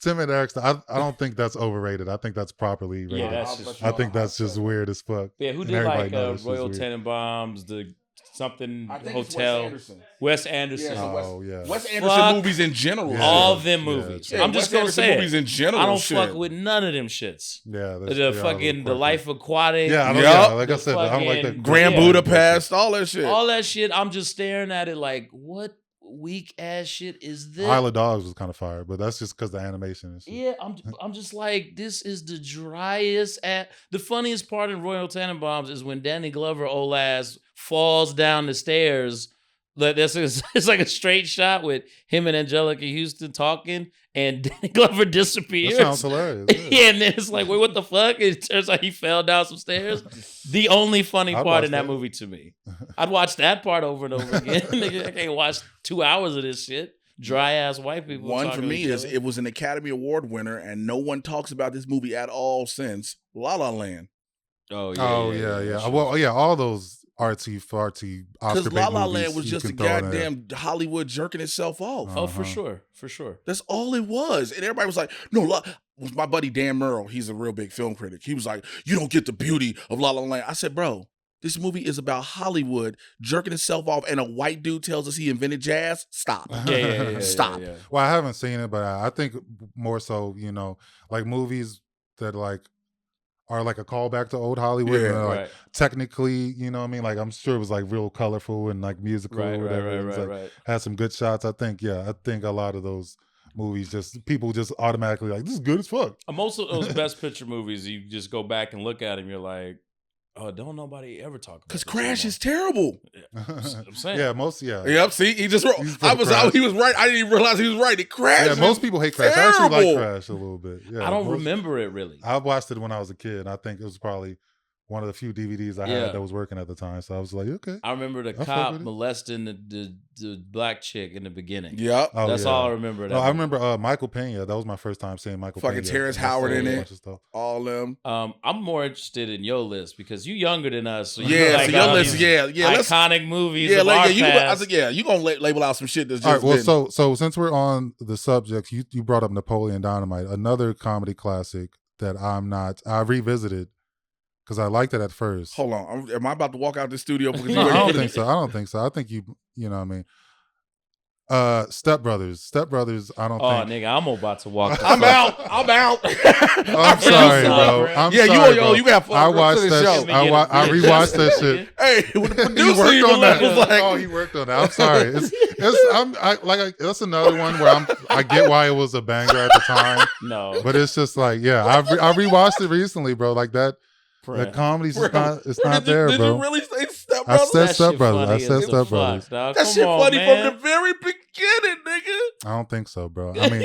Tim and Eric stuff. I don't think that's overrated. I think that's properly rated. Yeah, that's just. I think that's just weird as fuck. Yeah, who And did everybody like knows it's Royal weird. Tenenbaums, the something I think hotel? it's Wes Anderson. Yeah, so Oh, yeah. Wes Anderson Fuck movies in general. Yeah. All of them Yeah, movies. yeah, I'm just Wes gonna Anderson say movies it. in general. I don't shit. fuck with none of them shits. Yeah, The fucking The Life Aquatic. Yeah, I don't, Yup. yeah, like I The said, I don't like that. fucking- Grand Yeah. Budapest, all that shit. All that shit. I'm just staring at it like, what weak ass shit is this? Isle of Dogs was kind of fire, but that's just because the animation and shit. Yeah, I'm just like, this is the driest at the funniest part in Royal Tenenbaums is when Danny Glover old ass falls down the stairs. Like it's like a straight shot with him and Angelica Houston talking, and Danny Glover That disappears. sounds hilarious. Yeah, and then it's like, wait, what the fuck? It turns out he fell down some stairs. The only funny I'd part watch in that that. movie to me. I'd watch that part over and over again. Nigga, I can't watch 2 hours of this shit. Dry ass white people. One for talking to me each is other. it was an Academy Award winner, and no one talks about this movie at all since La La Land. Oh yeah. Oh yeah. Well, yeah, all those artsy farty Oscar Because bait La La movies Land was you just a can throw in there. goddamn Hollywood jerking itself off. Oh, for Uh-huh. sure. That's all it was. And everybody was like, no, my buddy Dan Merle, he's a real big film critic. He was like, you don't get the beauty of La La Land. I said, bro, this movie is about Hollywood jerking itself off, and a white dude tells us he invented jazz. Stop. Yeah. Stop. Yeah. Well, I haven't seen it, but I think more so, like movies that like are like a callback to old Hollywood. Yeah, and they're, like, Right. technically, you know what I mean? Like I'm sure it was like real colorful and like musical or whatever. It was, like, Right. had some good shots. I think a lot of those movies people just automatically like, this is good as fuck. Most of those best picture movies, you just go back and look at them, you're like, oh, don't nobody ever talk about Because this Crash no is terrible. I'm saying. yeah. Yep, see, he just wrote. He's I from was Crash. he was right. I didn't even realize he was right. It crashed. Yeah, most people hate Crash. I actually like terrible. Crash a little bit. Yeah, I don't most- remember it really. I watched it when I was a kid. And I think it was probably one of the few DVDs I Yeah. had that was working at the time. So I was like, okay. I remember the fuck cop with it. molesting the black chick in the beginning. Yep. Oh, That's yeah. all I remember. No, I remember Michael Pena. That was my first time seeing Michael Fucking Pena. Terrence And I Howard saw in a it. bunch of stuff. All them. I'm more interested in your list because you younger than us. So Yeah, like so your all list, these yeah. Let's, iconic movies. yeah, of like, our yeah. I past. was like, yeah, you gonna label out some shit that's All just right, well, so since we're on the subject, you brought up Napoleon Dynamite, another comedy classic that I revisited because I liked it at first. Hold on, am I about to walk out the studio? Because No, I don't think so. I don't think so. I think you know what I mean. Step Brothers. I don't Oh, think. nigga, I'm about to walk. I'm out. I'm I'm sorry, bro. I'm Yeah, sorry, you bro. you got I watched the that. show. I rewatched that shit. Hey, when the He producer worked even on that. was like, Oh, he worked on that. I'm sorry. That's another one where I get why it was a banger at the time, No, but it's just like, yeah, I rewatched it recently, bro. Like that. The Primm. comedy's just Bro, not. It's not did there, you bro. really say Step I Brothers? said That Step shit Brothers. I funny said as Step the Brothers. fuck, dog. That Come shit on, funny man. from the very beginning, nigga. I don't think so, bro. I mean,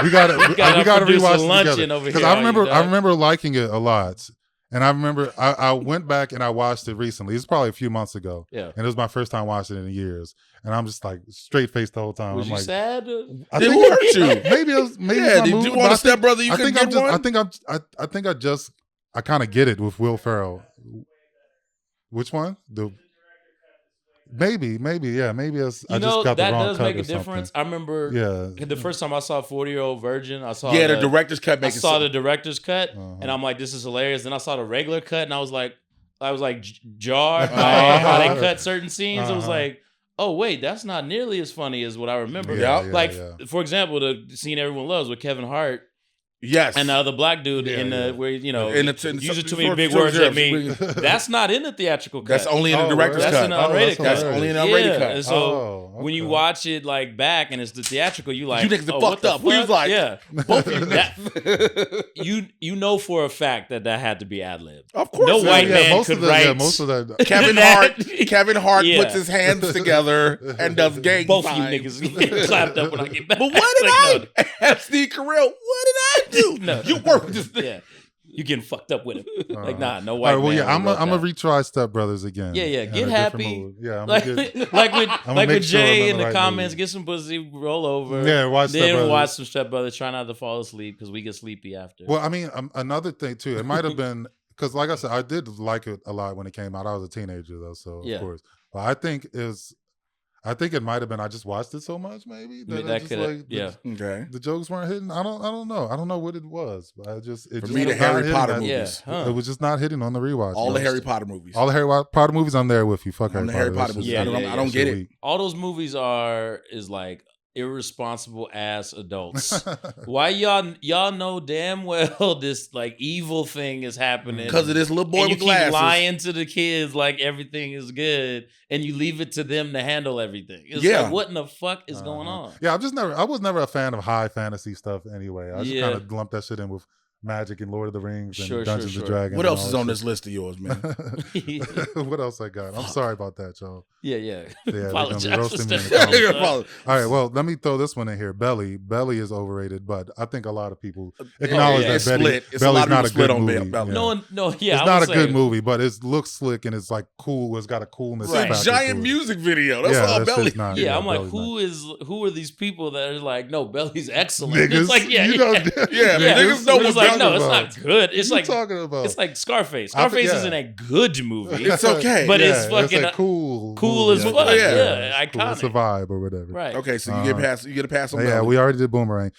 we gotta produce a rewatch it luncheon together over because here, I are you, remember dog? liking it a lot, and I remember I went back and I watched it recently. It's probably a few months ago, Yeah. and it was my first time watching it in years, and I'm just like straight faced the whole time. Was I'm you like, sad? I Did think who hurt you? maybe it was maybe Yeah, it's my did mood, you but want I a step think- brother? You I couldn't think I'm get just. one? I think I kind of get it with Will Ferrell. Which one? Maybe, yeah, maybe it's, I just got the that wrong does cut make or a difference. something. I remember Yeah, the first time I saw 40-Year-Old Virgin, I saw Yeah, the director's cut I makes saw the it. director's cut, Uh-huh. and I'm like, this is hilarious. Then I saw the regular cut, and I was like jarred by how they cut certain scenes. It was Uh-huh. like, oh wait, that's not nearly as funny as what I remember. Yeah. Like for example, the scene everyone loves with Kevin Hart Yes. and the other black dude Yeah, in the yeah. where In the- uses too for- many big for- words for- at me. That's not in the theatrical cut. That's only in the Oh, director's That's cut. in the unrated cut. That's only in the unrated Yeah, cut. and so when you okay. watch it like back and it's the theatrical, you like You niggas are what fucked the up. We was fuck? like, yeah, both of you. That- you know for a fact that had to be ad lib. Of course, No it white is. man most could of the, write. Yeah, most of that. Kevin Hart Yeah. puts his hands together and does gang Both signs. you niggas get clapped up when I get back. But what did Like, I? Ask Steve Carell, what did I do? No. You work with this. Yeah, you getting fucked up with him. Like Uh-huh. no All white right, well, man. yeah, I'm wrote gonna that. retry Step Brothers again. Yeah, in get a different happy. mood. Yeah, I'm Like, gonna get, like with I'ma like make with sure I'm Jay in in the the right comments, mood. get some pussy, roll over. Yeah, watch Step Then Brothers. watch some Step Brothers. Try not to fall asleep because we get sleepy after. Well, I mean, another thing too. It might have been because, like I said, I did like it a lot when it came out. I was a teenager though, so Yeah. of course. But I think it might have been I just watched it so much, maybe I mean, I that just, could like, yeah. Okay. the jokes weren't hitting. I don't know. I don't know what it was, but it For just me, the was not Harry hitting Potter that- movies. Yeah, huh. It was just not hitting on the rewatch. All the yo. Harry Potter movies. All the Harry Potter movies. I'm there with you. Fuck I'm Harry the Potter. Harry Potter That's movies. just- Yeah, I don't yeah, get shit it. weak. All those movies is like irresponsible ass adults. Why y'all know damn well this like evil thing is happening Because of this little boy and you with keep glasses. lying to the kids like everything is good, and you leave it to them to handle everything. It's Yeah. like, what in the fuck is going on? Yeah, I was never a fan of high fantasy stuff anyway. I just Yeah. kind of lumped that shit in with Magic and Lord of the Rings and Sure, Dungeons sure, and sure. Dragons. What and else all is that on shit. this list of yours, man? What else I got? I'm sorry about that, y'all. Yeah. Yeah, they're gonna be Apologize roasting me in the for comments. stuff. All All right, well, let me throw this one in here. Belly is overrated, but I think a lot of people acknowledge yeah. It's that split. It's a Belly's lot of not people a split good on movie. Belly. No, yeah. It's I not would a good say- movie, but it looks slick and it's like cool. It's got a coolness. Right. It's a factor giant to it. music video. That's Yeah, all that Belly. shit's not- Yeah, I'm like, Belly's who are these people that are like, no, Belly's excellent. Niggas, It's like, yeah, you know, yeah. Yeah, Yeah, niggas know it's what's like, talking no, about. it's not good. It's What like you talking about? it's like Scarface. I think- Scarface yeah. isn't a good movie. It's okay. But it's fucking like cool as movie. fuck. Yeah. Yeah, It's cool. It's a iconic. vibe or whatever. Right. Okay, so you get a pass on Yeah, Belly. we already did Boomerang.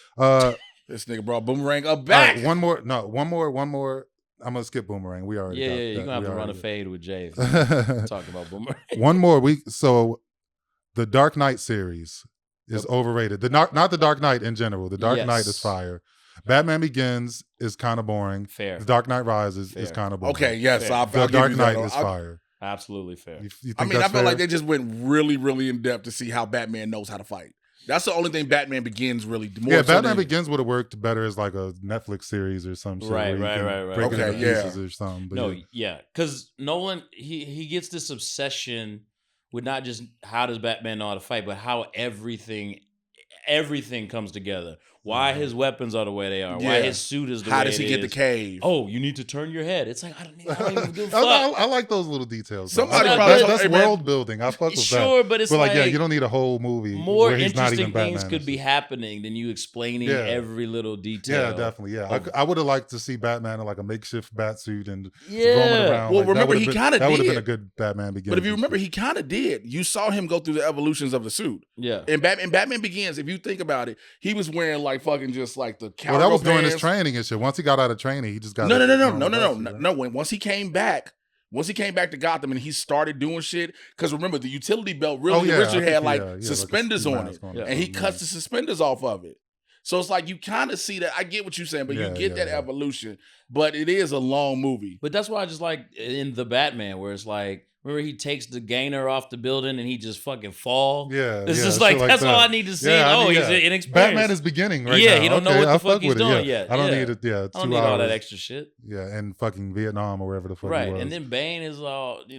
This nigga brought Boomerang up All back. right, one more. I'm gonna skip Boomerang. We already Yeah, got yeah. You're that. gonna have We to run a already- fade with Jay. If you talk about Boomerang. One more. So the Dark Knight series is overrated. Not the Dark Knight in general. The Dark Knight is Yes. fire. Batman Begins is kind of boring. Fair. The Dark Knight Rises is Fair. kind of boring. Okay, yes, Fair. I'll The give Dark you Knight that. is fire. Absolutely fair. You think I mean, I that's feel like fair? they just went really, really in depth to see how Batman knows how to fight. That's the only thing Batman Begins really. More Yeah, so Batman than- Begins would have worked better as like a Netflix series or some shit. Right, where you right, can right. break it Okay, into yeah. pieces or something. But No, yeah. yeah, because Nolan he gets this obsession with not just how does Batman know how to fight, but how everything everything comes together. Why his weapons are the way they are. Why his suit is the way it is. How does he get the cave? Oh, you need to turn your head. It's like, I don't even give a fuck. I like those little details. Somebody that's probably world building. I fuck with that. Sure, but it's like, yeah, you don't need a whole movie. More where he's not even interesting things Batman could be happening than you explaining every little detail. Yeah, definitely. Yeah, I would have liked to see Batman in like a makeshift bat suit and roaming around. Well, like, remember he kind of did. That would have been a good Batman Begins. But if you remember, he kind of did. You saw him go through the evolutions of the suit. Yeah. And Batman Begins, if you think about it, he was wearing like fucking just like the cargo that was during his pants. training and shit. Once he got out of training, he just got no. Once he came back to Gotham and he started doing shit, because remember the utility belt originally had like suspenders on it, and he cuts the suspenders off of it. So it's like you kind of see that. I get what you're saying, but you get that evolution. But it is a long movie. But that's why I just like in the Batman, where it's like, remember he takes the gainer off the building and he just fucking fall. Yeah, it's just like that's all I need to see. He's inexperienced. Batman is beginning right now. Yeah, he don't know what the fuck he's doing yet. I don't need it. Yeah, 2 hours. I don't need all that extra shit. Yeah, and fucking Vietnam or wherever the fuck. Right, he was. and then Bane is all Yeah,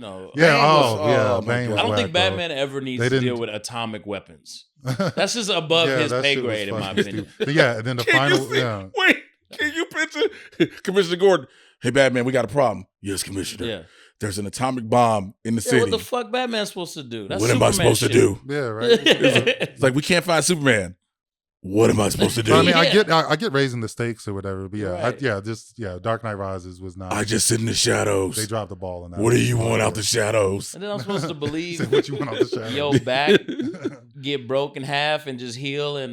Bane. Was I don't think whack, Batman ever needs to deal with atomic weapons. That's just above his pay grade, in my opinion. Yeah, and then the final. Wait, can you picture Commissioner Gordon? Hey, Batman, we got a problem. Yes, Commissioner. Yeah. There's an atomic bomb in the city. What the fuck Batman's supposed to do? That's what am I supposed to do? Yeah, right. It's like we can't find Superman. What am I supposed to do? I mean, I get raising the stakes or whatever, but Dark Knight Rises was not. I just sit in the shadows. They dropped the ball in that. What do you want out the shadows? And then I'm supposed to believe what you want out the shadows. Yo, back get broke in half and just heal in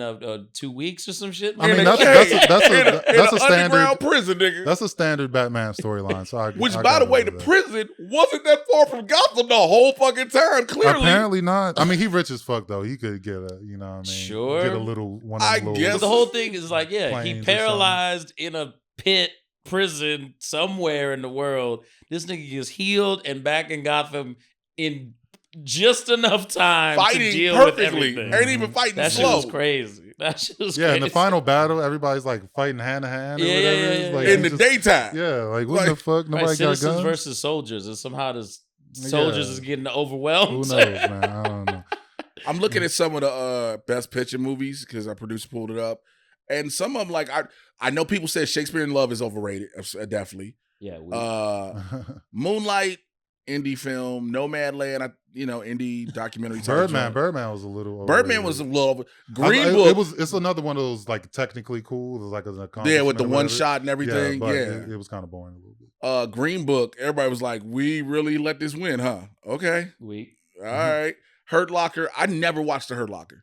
2 weeks or some shit. I mean, that's a standard prison, nigga. That's a standard Batman storyline. So which, by the way, the prison wasn't that far from Gotham the whole fucking time. Clearly, apparently not. I mean, he rich as fuck though. He could get a, you know what I mean? Sure. Get a little one. I guess. But the whole thing is like, he paralyzed in a pit prison somewhere in the world. This nigga gets healed and back in Gotham in just enough time fighting to deal perfectly. with everything. Ain't even fighting that slow. Shit was crazy. That shit was crazy. Yeah, in the final battle, everybody's like fighting hand to hand. Yeah. Like, in the daytime. Yeah, like what the fuck? Nobody got guns. Citizens versus soldiers, and somehow the soldiers is getting overwhelmed. Who knows, man? I don't know. I'm looking at some of the best picture movies because our producer pulled it up, and some of them like I know people said Shakespeare in Love is overrated, definitely. Yeah. Moonlight, indie film, Nomadland, indie documentary. Birdman was a little. Birdman was a little. Green Book. It's another one of those like technically cool. It was like an accomplishment. Yeah, with the one shot and everything. Yeah, it was kind of boring a little bit. Green Book. Everybody was like, "We really let this win, huh?" Okay. Weak. All right. Hurt Locker. I never watched the Hurt Locker.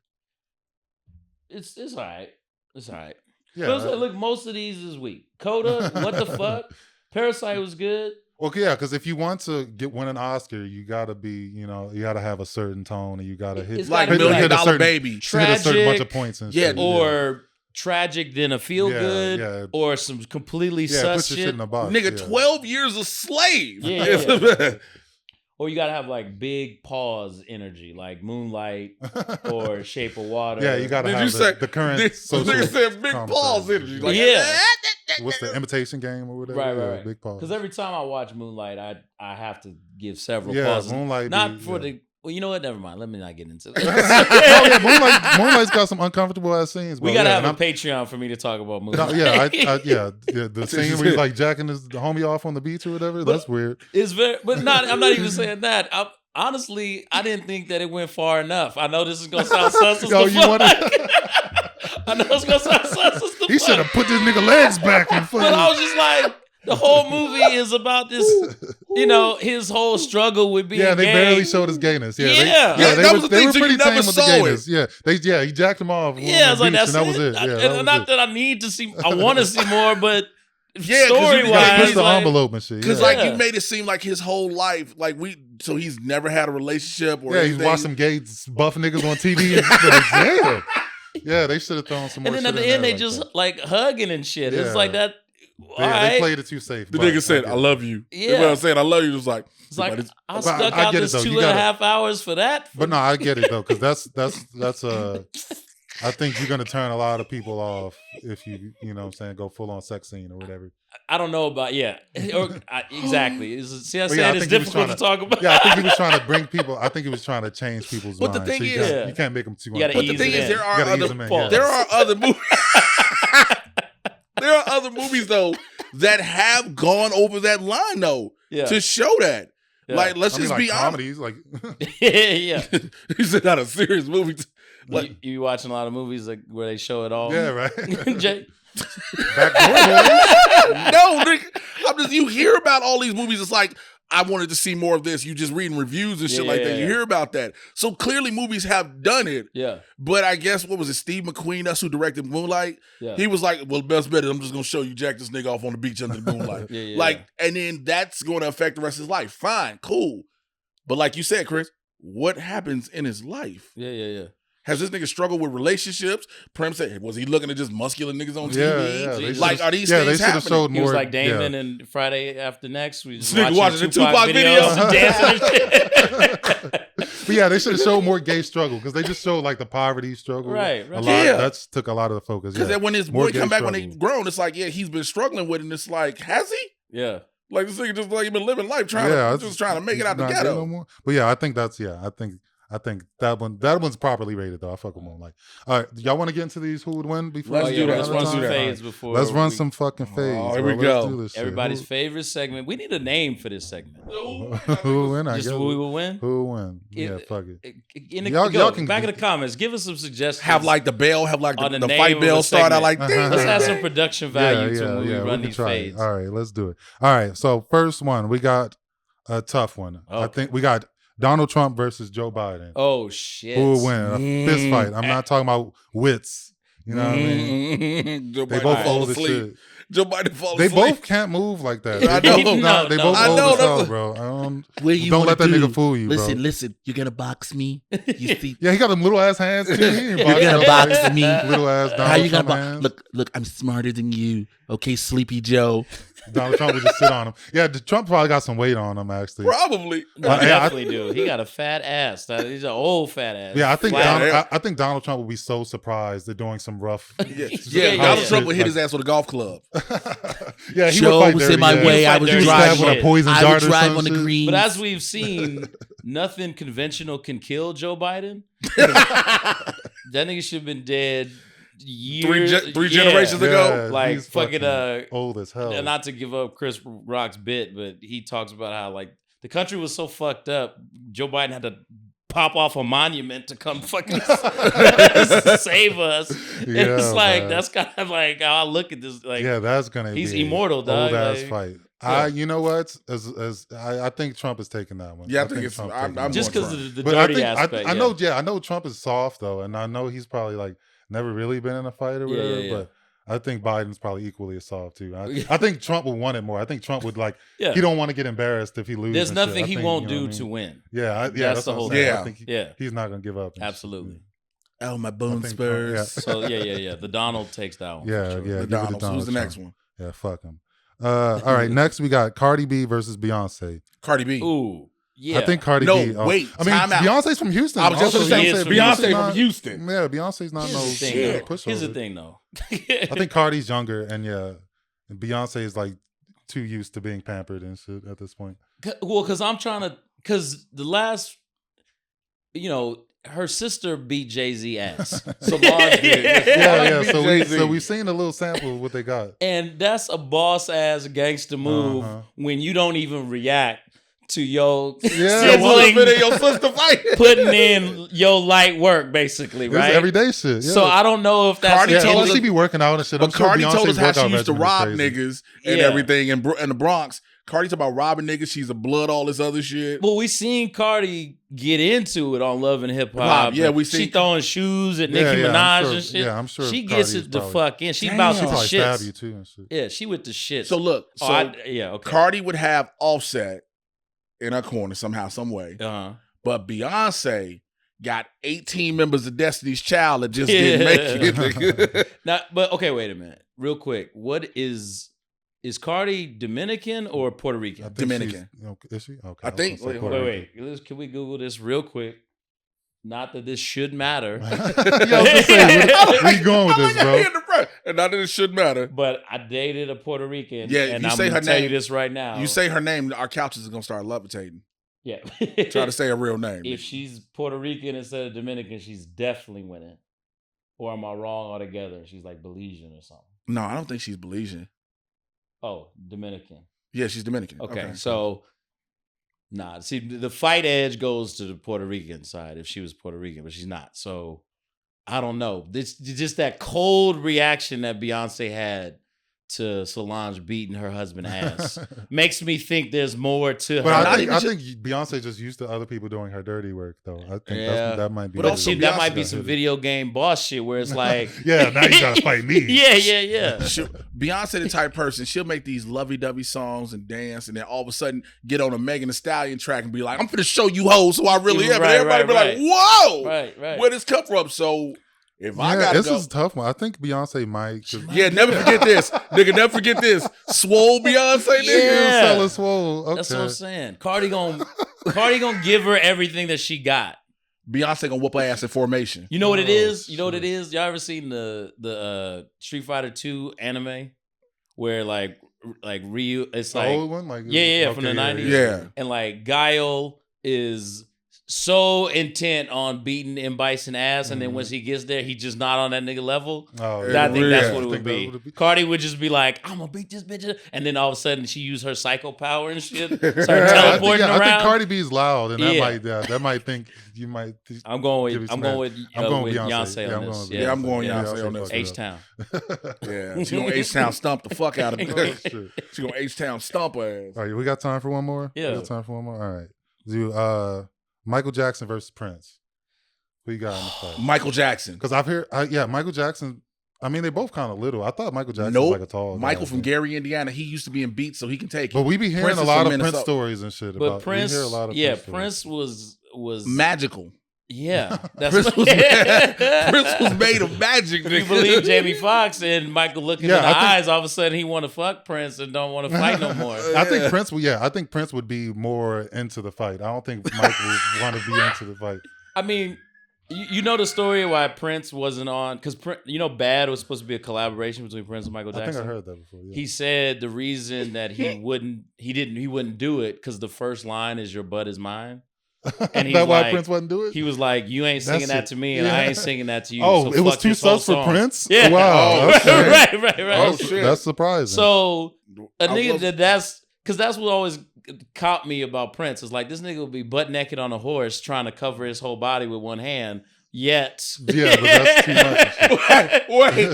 It's all right. It's all right. Yeah. But look, most of these is weak. Coda, what the fuck? Parasite was good. Okay, yeah, because if you want to win an Oscar, you gotta be, you gotta have a certain tone, and you gotta hit it's like $1 Million Baby, tragic, hit a certain bunch of points and shit. Or tragic, then a feel good, or some completely sus shit. In the box, nigga, 12 Years a Slave. Yeah. Or you gotta have like big pause energy, like Moonlight or Shape of Water. Yeah, you gotta have the current social. Nigga said big pause energy. Like, what's the Imitation Game or whatever? Right. Big pause. Because every time I watch Moonlight, I have to give several pauses. Moonlight. Not for the. Well, you know what? Never mind. Let me not get into that. Moonlight's got some uncomfortable ass scenes. We gotta have a Patreon for me to talk about Moonlight. The scene where he's like jacking the homie off on the beach or whatever. That's weird. It's very, but not. I'm not even saying that. Honestly, I didn't think that it went far enough. I know this is gonna sound sus as the fuck. I know it's gonna sound sus as the fuck. He should have put this nigga legs back and But I was just like, the whole movie is about this, his whole struggle with being gay. Yeah, they barely showed his gayness. Yeah, that was the thing, so you never saw it. Yeah, he jacked him off. Yeah, it's like that was it. Yeah, that I need to see. I want to see more, but story wise, push the envelope and shit. Because you made it seem like his whole life, so he's never had a relationship or anything. He's watched some gay buff niggas on TV. And damn. Yeah, they should have thrown some more. And then at the end, they just like hugging and shit. It's like that. They played it too safe. The nigga said, "I love you." Yeah, you know what I'm saying, "I love you." It was like, I stuck out this 2.5 hours for that. But no, I get it though, because that's I think you're gonna turn a lot of people off if you know what I'm saying, go full on sex scene or whatever. I don't know about exactly. See, I But said yeah, I it's think he was difficult to talk about. Yeah, I think he was trying to bring people. I think he was trying to change people's But the minds. thing so is- you can't make them too. You gotta But the ease thing it is, in. there are You gotta ease other them in, Pause. there are other movies. There are other movies though that have gone over that line though Yeah. to show that. Yeah. Like, let's I mean, just like be honest. comedies, like Yeah. This is not a serious movie. Like, You watching a lot of movies like where they show it all? yeah, right. Jay? Backdoor no, Nick, you hear about all these movies. It's like, I wanted to see more of this. You just reading reviews and shit like that. You hear about that. So clearly movies have done it. Yeah. But I guess, what was it, Steve McQueen, that's who directed Moonlight? Yeah. He was like, well, best bet is I'm just going to show you jack this nigga off on the beach under the moonlight. Yeah. Like, and then that's going to affect the rest of his life. Fine, cool. But like you said, Chris, what happens in his life? Yeah. Has this nigga struggled with relationships? Primm said, was he looking at just muscular niggas on Yeah, TV? yeah, they Like, should've- are these yeah, they things should've happening? showed He was more. like Damon yeah. and Friday After Next. We just This nigga watching the Tupac videos videos. and dancing and shit. But yeah, they should have showed more gay struggle because they just showed like the poverty struggle. Right. A lot. Yeah. That's took a lot of the focus. Because Yeah. then when his More boy come gay back when they struggle. grown, it's like, yeah, he's been struggling with it. And it's like, has he? Yeah. Like, this nigga just like he been living life trying to make it out the not gay ghetto. no more. But yeah, I think I think that one's properly rated though. I fuck with him. Like, all right, y'all want to get into these who would win before? Let's we do run that. Let's out of run Let's some do time? that. fades before. Let's run we- some fucking fades. here bro. we Let's go. do this shit. Everybody's favorite segment. We need a name for this segment. Who will win? I Just guess. who we will win. Who will win? Yeah, fuck it. Y'all can back in the comments. Give us some suggestions. Have like the bell, have like On the the name fight of bell a start out segment. like ding, Let's ding, add some ding. production value to when we we run can these try it. fades. All right, let's do it. All right, so first one, we got a tough one. I Okay. think we got Donald Trump versus Joe Biden. Oh shit! Who will win? A fist fight. I'm not talking about wits. You know what I mean? Joe They Biden both fall old as asleep. shit. Joe Biden fall They asleep. both can't move like that. I They both, know. they both I old know, as hell, that's- bro. What you Don't wanna let that do? nigga fool you, bro. Listen, you're gonna box me. You see, Yeah, he got them little ass hands too. He ain't you're gonna boxing box me. Little ass Donald How you Trump gonna hands. look? I'm smarter than you. Okay, Sleepy Joe. Donald Trump would just sit on him. Yeah, Trump probably got some weight on him actually. Probably. No, Yeah, I- definitely do. He got a fat ass. He's an old fat ass. Yeah, I think Flat. I think Donald Trump would be so surprised they're doing some rough. Yeah, Yeah, Donald yeah. Trump would hit Like- his ass with a golf club. Yeah, he Joe would fight was dirty, in my yeah. way. He I would was fight He dirty. was driving. stabbed with a poison I dart would or drive some on the shit. green. But as we've seen, nothing conventional can kill Joe Biden. That nigga should have been dead years, Three generations ago. Yeah, Like he's fucking old as hell. not to give up Chris Rock's bit, but he talks about how like the country was so fucked up, Joe Biden had to pop off a monument to come fucking save us. Yeah, It's like man. that's kind of like how I look at this. Like Yeah, that's gonna he's be immortal, dog. old ass Like, fight. yeah. You know what? I think Trump is taking that one. Yeah, I think it's- Trump's I'm- taking I'm that just one. going because of the But I dirty think aspect. I know. Yeah, I know Trump is soft though, and I know he's probably like never really been in a fight or Yeah, whatever. yeah. But I think Biden's probably equally as soft too. I think Trump would want it more. I think Trump would like. Yeah. He don't want to get embarrassed if he loses. There's and shit. nothing I he think, won't you know do what I to mean? win. Yeah, That's the what I'm whole saying. thing. I think Yeah. he's not gonna give up. and shit. Absolutely. Oh, my I bone think spurs. Trump- So yeah. The Donald takes that one. Yeah, for sure. yeah. The give it to Donald. Who's Donald the next Trump. one? Yeah, fuck him. All right, next we got Cardi B versus Beyonce. Cardi B. Ooh, yeah. I think Cardi No, B. wait, I mean, time out. Beyonce's from Houston. I was just Also, gonna He say is from Beyonce Houston. from Houston. Yeah, Beyonce's not Here's no the thing, shit. though. Here's the pushover. thing, though. I think Cardi's younger, and yeah, and Beyonce is like too used to being pampered and shit at this point. Well, because the last, her sister beat Jay-Z ass. Solange did. Yeah. beat So Jay-Z. we've seen a little sample of what they got. And that's a boss ass gangster move when you don't even react to your Yeah, sibling your sister fight. putting in your light work, basically, It's right? everyday shit. Yeah. So I don't know if that's Cardi yeah, told unless us- she be working out and shit. I'm But sure Cardi Beyonce's told us how workout she used to regimen is rob crazy. niggas and Yeah. everything in the Bronx. Cardi talk about robbing niggas. She's a blood, all this other shit. Well, we seen Cardi get into it on Love and Hip Hip-hop, Hop. yeah, we She seen- throwing shoes at Yeah, Nicki yeah, I'm Minaj sure- and shit. yeah, I'm sure she gets Cardi's it the probably- fuck in. She Damn. about She to the probably stab you shits. too and shit. Yeah, she with the shits. So look, okay. Cardi would have Offset in her corner somehow, some way. Uh-huh. But Beyonce got 18 members of Destiny's Child that just didn't make it. nigga. Now, but okay, wait a minute, real quick. What is Cardi Dominican or Puerto I Rican? think Dominican. is she? Okay. I think- was gonna say wait, Puerto Wait. Rican. Can we Google this real quick? not that this should matter, Yeah, I was gonna say, where you going with I like this, her bro? in the front. And not that it should matter. but I dated a Puerto Rican. Yeah, and you I'm say gonna her tell name- you this right now. You say her name, our couches are gonna start levitating. yeah. Try to say her real name. If she's Puerto Rican instead of Dominican, she's definitely winning. Or am I wrong altogether? She's like Belizean or something. No, I don't think she's Belizean. Oh, Dominican. Yeah, she's Dominican. Okay, so nah. See, the fight edge goes to the Puerto Rican side if she was Puerto Rican, but she's not. So I don't know. This just that cold reaction that Beyonce had to Solange beating her husband ass makes me think there's more to her. But Not I even think Beyonce just used to other people doing her dirty work, though. I think Yeah. that might be. But But also see, that Beyonce might be got some hit. video game boss shit where it's like, Yeah, now you gotta fight me. yeah. Beyonce the type person, she'll make these lovey-dovey songs and dance, and then all of a sudden get on a Megan Thee Stallion track and be like, I'm finna show you hoes who I really am. And Right, everybody right, be right. like, whoa! Right. Where this come from? So if I Yeah, gotta this go. is a tough one. I think Beyonce might. 'Cause Yeah, never forget this. Nigga, never forget this. Swole Beyonce, nigga. Yeah. Sell a swole. Okay. That's what I'm saying. Cardi gonna give her everything that she got. Beyonce gonna whoop her ass in formation. You know what it Oh, is? You know what shit. it is? Y'all ever seen the Street Fighter 2 anime where like Ryu? It's The like old one, like Yeah, from the 90s. Yeah. and like Guile is so intent on beating M. Bison ass, and then once he gets there, he just not on that nigga level. Oh, Yeah, I think that's yeah. what it I would think be. that would Cardi would just be like, "I'm gonna beat this bitch," and then all of a sudden she use her psycho power and shit, start Yeah, teleporting I think around. Cardi B's loud, and Yeah. that might think you might. I'm going Give with it I'm some going with I'm going with Beyonce. Beyonce Yeah, on I'm this. going with Yeah, I'm going Beyonce. Beyonce on this. H Town. Yeah, she gonna H-Town stump the fuck out of me. Oh, shit. She gonna H-Town stump her ass. All right, we got time for one more. Yeah. We got time for one more. All right, do Michael Jackson versus Prince. Who you got in the fight? Michael Jackson. Because I've heard, Michael Jackson. I mean, they both kind of little. I thought Michael Jackson Nope. was like a tall guy. Michael from Gary, Indiana. He used to be in Beats, so he can take But it. we be hearing Prince a is lot from of Prince Minnesota. stories and shit But about. Prince, we hear a lot of Prince stories. Prince was Magical. yeah. That's Prince what, was, Prince was made of magic. If you nigga. believe Jamie Foxx and Michael look in Yeah, the I think- eyes, all of a sudden he want to fuck Prince and don't want to fight no more. I think Prince. I think Prince would be more into the fight. I don't think Mike would want to be into the fight. I mean, you know the story why Prince wasn't on because Bad was supposed to be a collaboration between Prince and Michael I Jackson. think I heard that before. Yeah. He said the reason that he wouldn't do it because the first line is "Your butt is mine." And he's that why like- Prince wouldn't do it? He was like, "You ain't singing That's that it. to me, and Yeah. I ain't singing that to you." Oh, so it was fuck too this whole sus for song." Prince? Yeah. Wow. Oh, Okay. right. Oh, shit. That's surprising. So a I nigga was- that's because that's what always caught me about Prince is like this nigga will be butt naked on a horse trying to cover his whole body with one hand. Yet, Yeah, but that's too much. Wait.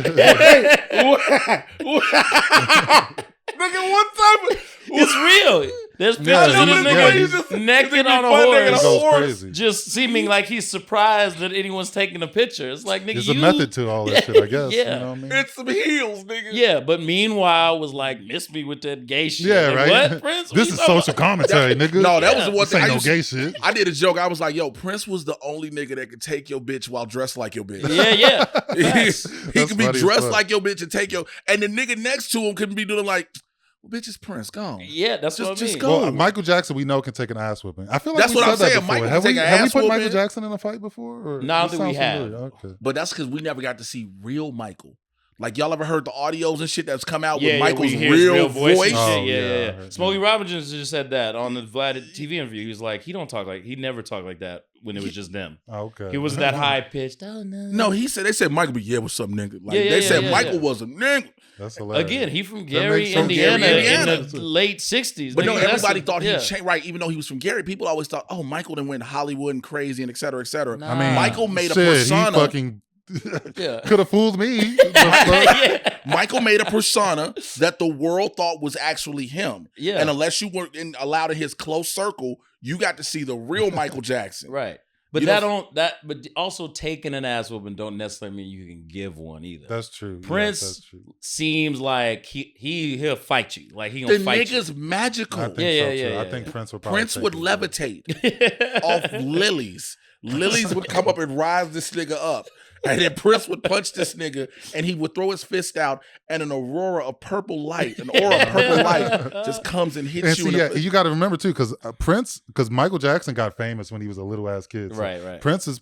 Nigga, what type of... it's real. There's pictures Yeah, of this he- nigga yeah, he's just- naked on a butt naked He on horse, a goes horse. crazy. just seeming like he's surprised that anyone's taking a picture. It's like nigga, There's you a method to all that shit, I guess. Yeah. You know what I mean? It's some heels, nigga. Yeah, but meanwhile was like, miss me with that gay shit. Yeah, Like, right. What, Prince? What This you is talking social about? commentary, nigga. No, that was Yeah. the one This thing ain't I no used gay shit. I did a joke. I was like, yo, Prince was the only nigga that could take your bitch while dressed like your bitch. Yeah. he Facts. could be funny as dressed fuck. like your bitch and take your... And the nigga next to him couldn't be doing like, well, bitch, it's Prince, gone. Yeah, that's what I Just mean. go. Well, Michael Jackson, we know, can take an ass whipping. I feel like That's we what I'm said that saying. before. Michael Have can we, take an have we ass put Michael whooping. Jackson in a fight before? Or No, I don't this think we sounds have. familiar. Okay. But that's because we never got to see real Michael. Like, y'all ever heard the audios and shit that's come out Yeah, with Michael's we hear his real voice. voice? And Oh, shit. yeah, I Yeah. heard Smokey that. Robinson just said that on the Vlad TV interview. He was like, he never talked like that when it was just them. Oh, okay. He was that high pitched. Oh no. No, they said Michael, but yeah, what's up, nigga? Like, Yeah, they yeah, said yeah, Michael yeah. was a nigga. That's hilarious. Again, he from That Gary, makes sense. Indiana, Gary, in Indiana. the late '60s. But no, Nigga, that's everybody a- thought yeah. he changed, right? Even though he was from Gary, people always thought, oh, Michael then went Hollywood and crazy and et cetera, et cetera. Nah. I mean, Michael made a shit, persona. He fucking Yeah. could have fooled me. yeah. Michael made a persona that the world thought was actually him. Yeah. And unless you weren't allowed in his close circle, you got to see the real Michael Jackson. Right. But You that know- don't that but also taking an ass whooping don't necessarily mean you can give one either. That's true. Yes, Prince that's true. seems like he'll fight you. Like he gonna The fight nigga's magical. I think Yeah, so yeah, too. yeah, I yeah. think Prince would probably Prince take would it. levitate you. off lilies. Lilies would come up and rise this nigga up. And then Prince would punch this nigga, and he would throw his fist out, and an aura of purple light just comes and hits And you. see, in yeah, the you got to remember too, because Michael Jackson got famous when he was a little ass kid. So Right. Prince is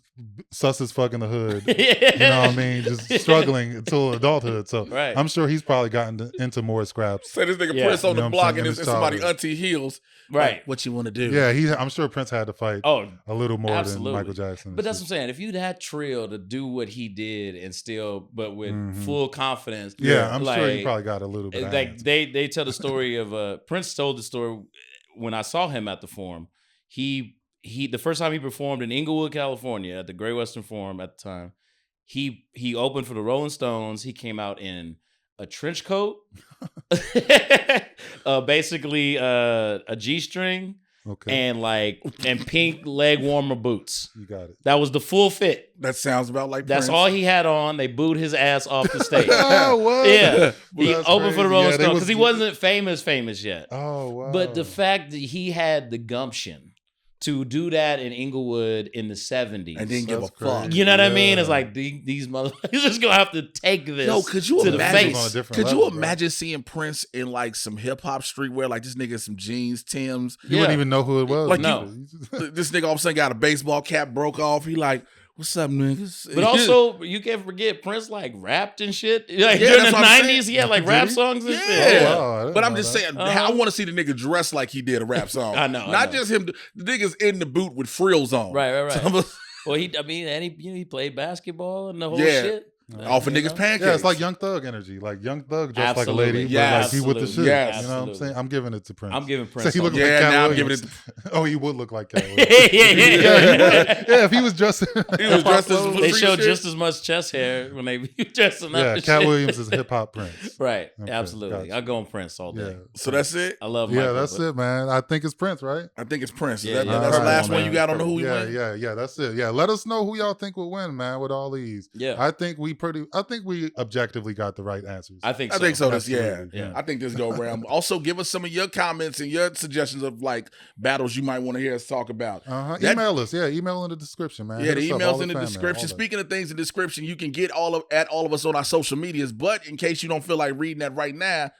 sus as fuck in the hood. You know what I mean? Just struggling until adulthood. So Right. I'm sure he's probably gotten into more scraps. So this nigga Yeah. Prince on You know the what I'm block, saying? and In it's his somebody childhood. auntie heels. Right. Like, what you want to do? Yeah, I'm sure Prince had to fight Oh, a little more absolutely. than Michael Jackson. but that's what I'm saying. If you'd had Trill to do what he did and still, but with Mhm. full confidence, Yeah, I'm like, sure he probably got a little bit. Of like hands. they tell the story of Prince told the story when I saw him at the Forum. He the first time he performed in Inglewood, California, at the Great Western Forum at the time, he opened for the Rolling Stones. He came out in a trench coat, basically a G-string, Okay, and pink leg warmer boots. you got it. That was the full fit. That sounds about like That's Prince. all he had on. They booed his ass off the stage. Oh, what? Yeah, he That's opened for the crazy. Rolling Yeah, they Stones was- because he wasn't famous yet. Oh, wow. But the fact that he had the gumption to do that in Inglewood in the 70s. And didn't give a That's fuck. crazy. You know what I mean? It's Yeah. like these motherfuckers just gonna have to take this Yo, could you to the imagine? On a face. different Could you level, bro. imagine seeing Prince in like some hip hop streetwear, like this nigga in some jeans, Timbs? You Yeah. wouldn't even know who it was. Like, No. This nigga all of a sudden got a baseball cap broke off. He like, what's up, niggas? But also, you can't forget Prince like rapped and shit. Like Yeah, during that's the what I'm 90s, he had like Did rap he? songs and Yeah. shit. Oh, wow, I didn't But I'm know just that. saying, Uh-huh. I want to see the nigga dressed like he did a rap song. I know, I Not know. just him. The nigga's in the boot with frills on. Right. So, Well, he played basketball and the whole Yeah. shit. off of You niggas' know? pancakes. Yeah, it's like Young Thug energy. Like Young Thug dressed Absolutely. like a lady, Yeah, but like he with the absolutely. shit. Yes. You know what I'm Absolutely. saying? I'm giving it to Prince. I'm giving So Prince. he all looked day. like Yeah, Cat now I'm Williams. giving Oh, he would look like Cat Williams. yeah. Yeah, if he was dressed. He was dressed as They Street showed shit. just as much chest hair when they be dressing up. Yeah, and Cat shit. Williams is hip hop Prince. Right. Okay, Absolutely. gotcha. I'll go on Prince all day. Yeah. So that's it. I love Yeah, Michael, that's but- it, man. I think it's Prince, right? I think it's Prince. Yeah, yeah. That's the last Alright, one you man. got on the who you Yeah, win? yeah. That's it. Yeah, let us know who y'all think will win, man. With all these, Yeah. I think we objectively got the right answers. I think I so. think so. This, yeah. Absolutely, yeah. I think this go around. Also, give us some of your comments and your suggestions of like battles you might want to hear us talk about. That- Email us. Yeah, email in the description, man. Yeah, Hit the us up, emails all in the fan mail, description. all that. Speaking of things in the description, you can get all of us on our social medias. But in case you don't feel like reading that right now,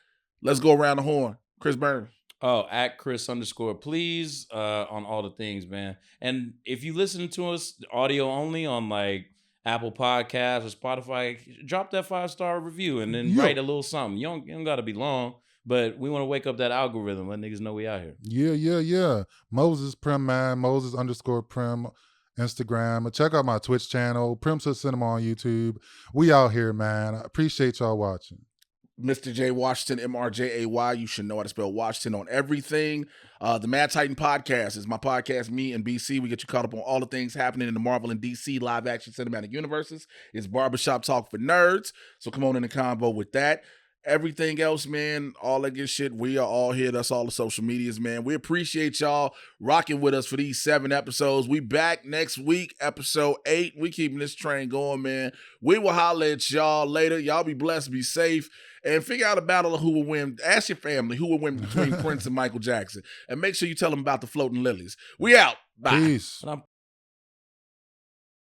let's go around the horn. Chris Burns. Oh, at Chris_please on all the things, man. And if you listen to us audio only on like Apple Podcasts or Spotify, drop that 5-star review and then Yeah. write a little something. You don't got to be long, but we want to wake up that algorithm, let niggas know we out here. Yeah. Moses Primm, man. Moses_Primm. Instagram. Check out my Twitch channel. Primm Cinema on YouTube. We out here, man. I appreciate y'all watching. Mr. J Washington, MRJAY. You should know how to spell Washington on everything. The Mad Titan Podcast is my podcast. Me and BC, we get you caught up on all the things happening in the Marvel and DC live action cinematic universes. It's barbershop talk for nerds. So come on in the combo with that. Everything else, man, all that good shit, we are all here. That's all the social medias, man. We appreciate y'all rocking with us for these 7 episodes. We back next week, episode 8. We keeping this train going, man. We will holler at y'all later. Y'all be blessed, be safe, and figure out a battle of who will win. Ask your family who will win between Prince and Michael Jackson. And make sure you tell them about the floating lilies. We out. Bye. Peace. And I'm